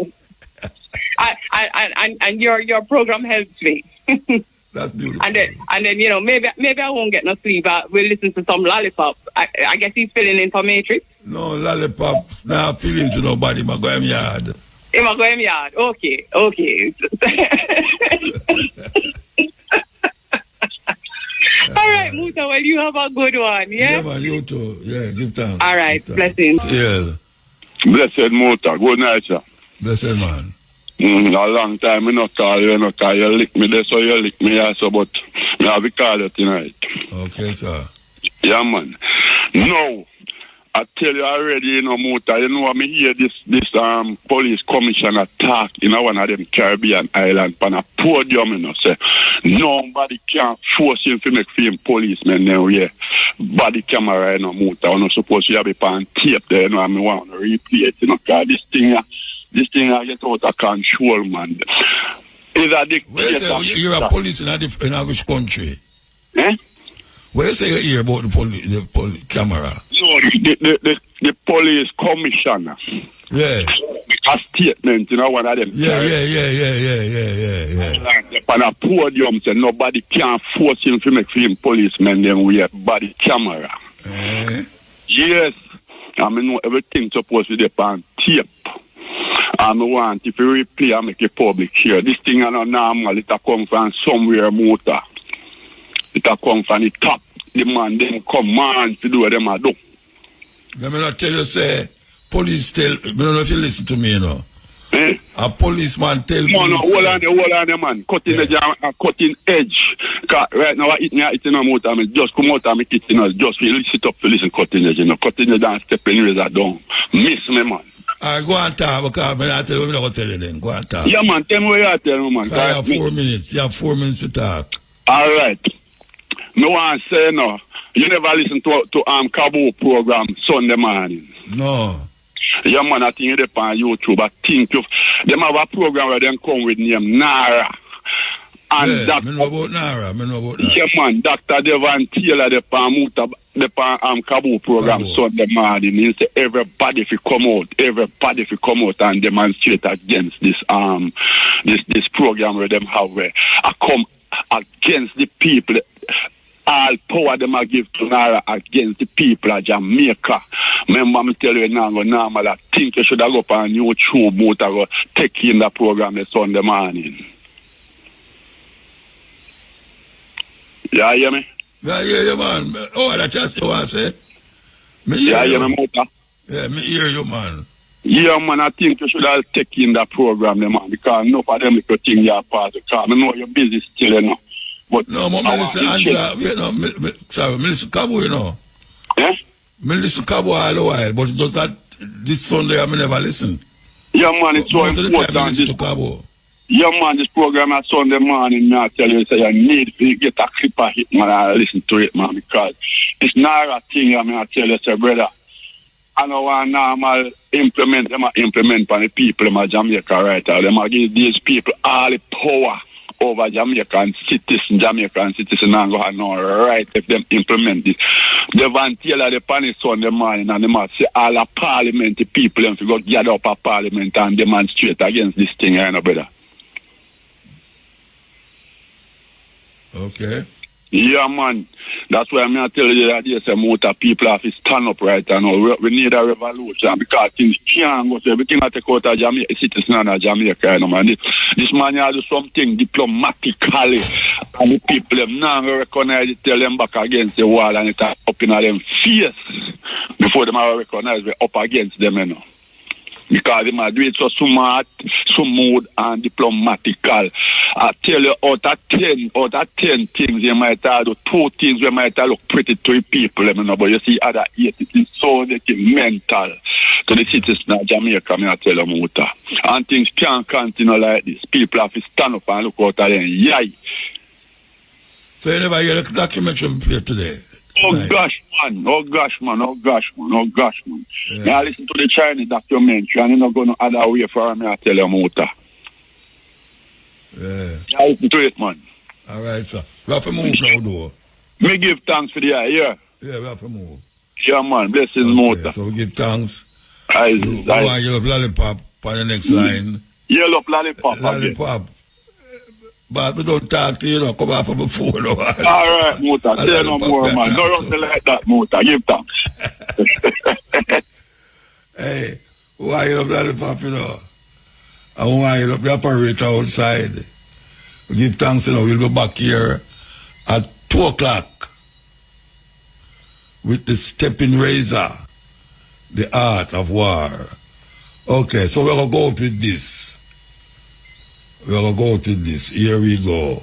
And your program helps me. That's beautiful. And then maybe I won't get no sleep. We'll listen to some Lollipop. I guess he's feeling informatrix. No, Lollipop. Nah, feeling to nobody. My go yard. Okay. have a good one, yeah? Yeah, man, you too. Yeah, give thanks. All right, blessings. Yeah. Blessed Muta. Good night, sir. Blessed man. A long time I not call you, no call you lick me there, so you lick me also, but I have to call you tonight. Okay, sir. Yeah, man. No, I tell you already, you know, Muta, you know, I hear this police commissioner talk in one of them Caribbean island on a podium, you know, say, nobody can force him to make film policeman now, yeah. Body camera, you know, Muta, I'm not supposed to have it on tape there, you know, I want to replay it, you know, because this thing I get out of control, man. You're a police in which country? Eh? Where you say you hear about the police camera? No, the police commissioner. Yeah. A statement, you know, one of them. Yeah. On a podium, say nobody can force him to make film policemen then we have body camera. Yes. I mean, everything supposed to be on tape. I want if you replay and make it public here. This thing is not normal. It come from somewhere, Motor. It come from the top. The man, them command to do what them do. Let me not tell you, say, police tell, I don't know if you listen to me, you know. A policeman tell me. No, hold on, man. Cutting the jam, cutting edge. Right now, I eat no more time. Just come out of my kitchen, just sit up to listen cutting edge, you know. Cutting edge and stepping razor down. Miss me, man. Go on talk, because I tell you what I'm going to tell you then. Go on talk. Yeah, man, tell me what you tell me, man. You have 4 minutes. You have 4 minutes to talk. All right. No one say no. You never listen to Cabo program Sunday morning. No. Yeah, man, I think it's on YouTube. I think them have a program where they come with name Nara. And yeah, I know about Nara. Yeah, man, Dr. Devon Taylor, the Cabo program Sunday morning. He say everybody if you come out and demonstrate against this program where them have where I come against the people. All power them I give to Nara against the people of Jamaica. Remember me tell you now, normal, I think you should have go up on YouTube, Motor, take in the program this Sunday morning. Yeah, hear me? Yeah, you, man. Oh, that's just what I say. Yeah, hear me, Motor? Yeah, me hear you, man. Yeah, man, I think you should have taken in the program, man, because enough of them little things you are part of. I know you're busy still, you know. But no, but Melissa Angela, you know, Melissa Cabo, you know. Yeah? Melissa Cabo all the while, but just that this Sunday I never listen. Yeah, man, it's so most important. Of the time I listen to Cabo. Yeah, man, this program at Sunday morning, I tell you, say you need to get a clip of it, man, and listen to it, man, because it's not a thing, I mean, I tell you, say, brother, I know one normal implement on the people in Jamaica, right? Them give these people all the power over Jamaican citizens and go no right if them implement this. They want to tell the panic Sunday morning and they must say all the parliament the people them to go gather up a parliament and demonstrate against this thing, you know, brother. Okay. Yeah, man. That's why I'm going to tell you that there's a motor people have to stand up right now. We need a revolution because things can't go. So everything I take out of Jamaica, citizens of Jamaica, you know, man. This man has do something diplomatically and the people them now recognize it, tell them back against the wall and it up in them face before them are recognize we're up against them, you know. Because they might do it so smart, smooth, and diplomatical. I tell you, out of 10 things, you might have 2 things we might have look pretty to the people, you know, but you see other 8, it is so mental to the citizens of Jamaica, I tell you, Muta. And things can't continue like this. People have to stand up and look out at them. Yay! So you never hear the documentary play today? Oh gosh, man. Yeah. Now listen to the Chinese documentary and you're not going to add a way for me, I tell you, Muta. Yeah. Now listen to it, man. All right, sir. We have to move now, though. Me give thanks for the eye, yeah? Yeah, we have to move. Yeah, man. Blessings, Muta. So we give thanks. I want you to lollipop on the next line. Yellow lollipop. Lollipop. But we don't talk to you, know, come off of the phone. All right, Muta. Say no more, man. Don't run like that, Muta. Give thanks. Hey, why you love lollipop, you know? I want you to the operator outside. We give thanks, you know, we'll be back here at 2 o'clock. with the stepping razor, the art of war. Okay, so we're going to go out with this. We're going to go out with this. Here we go.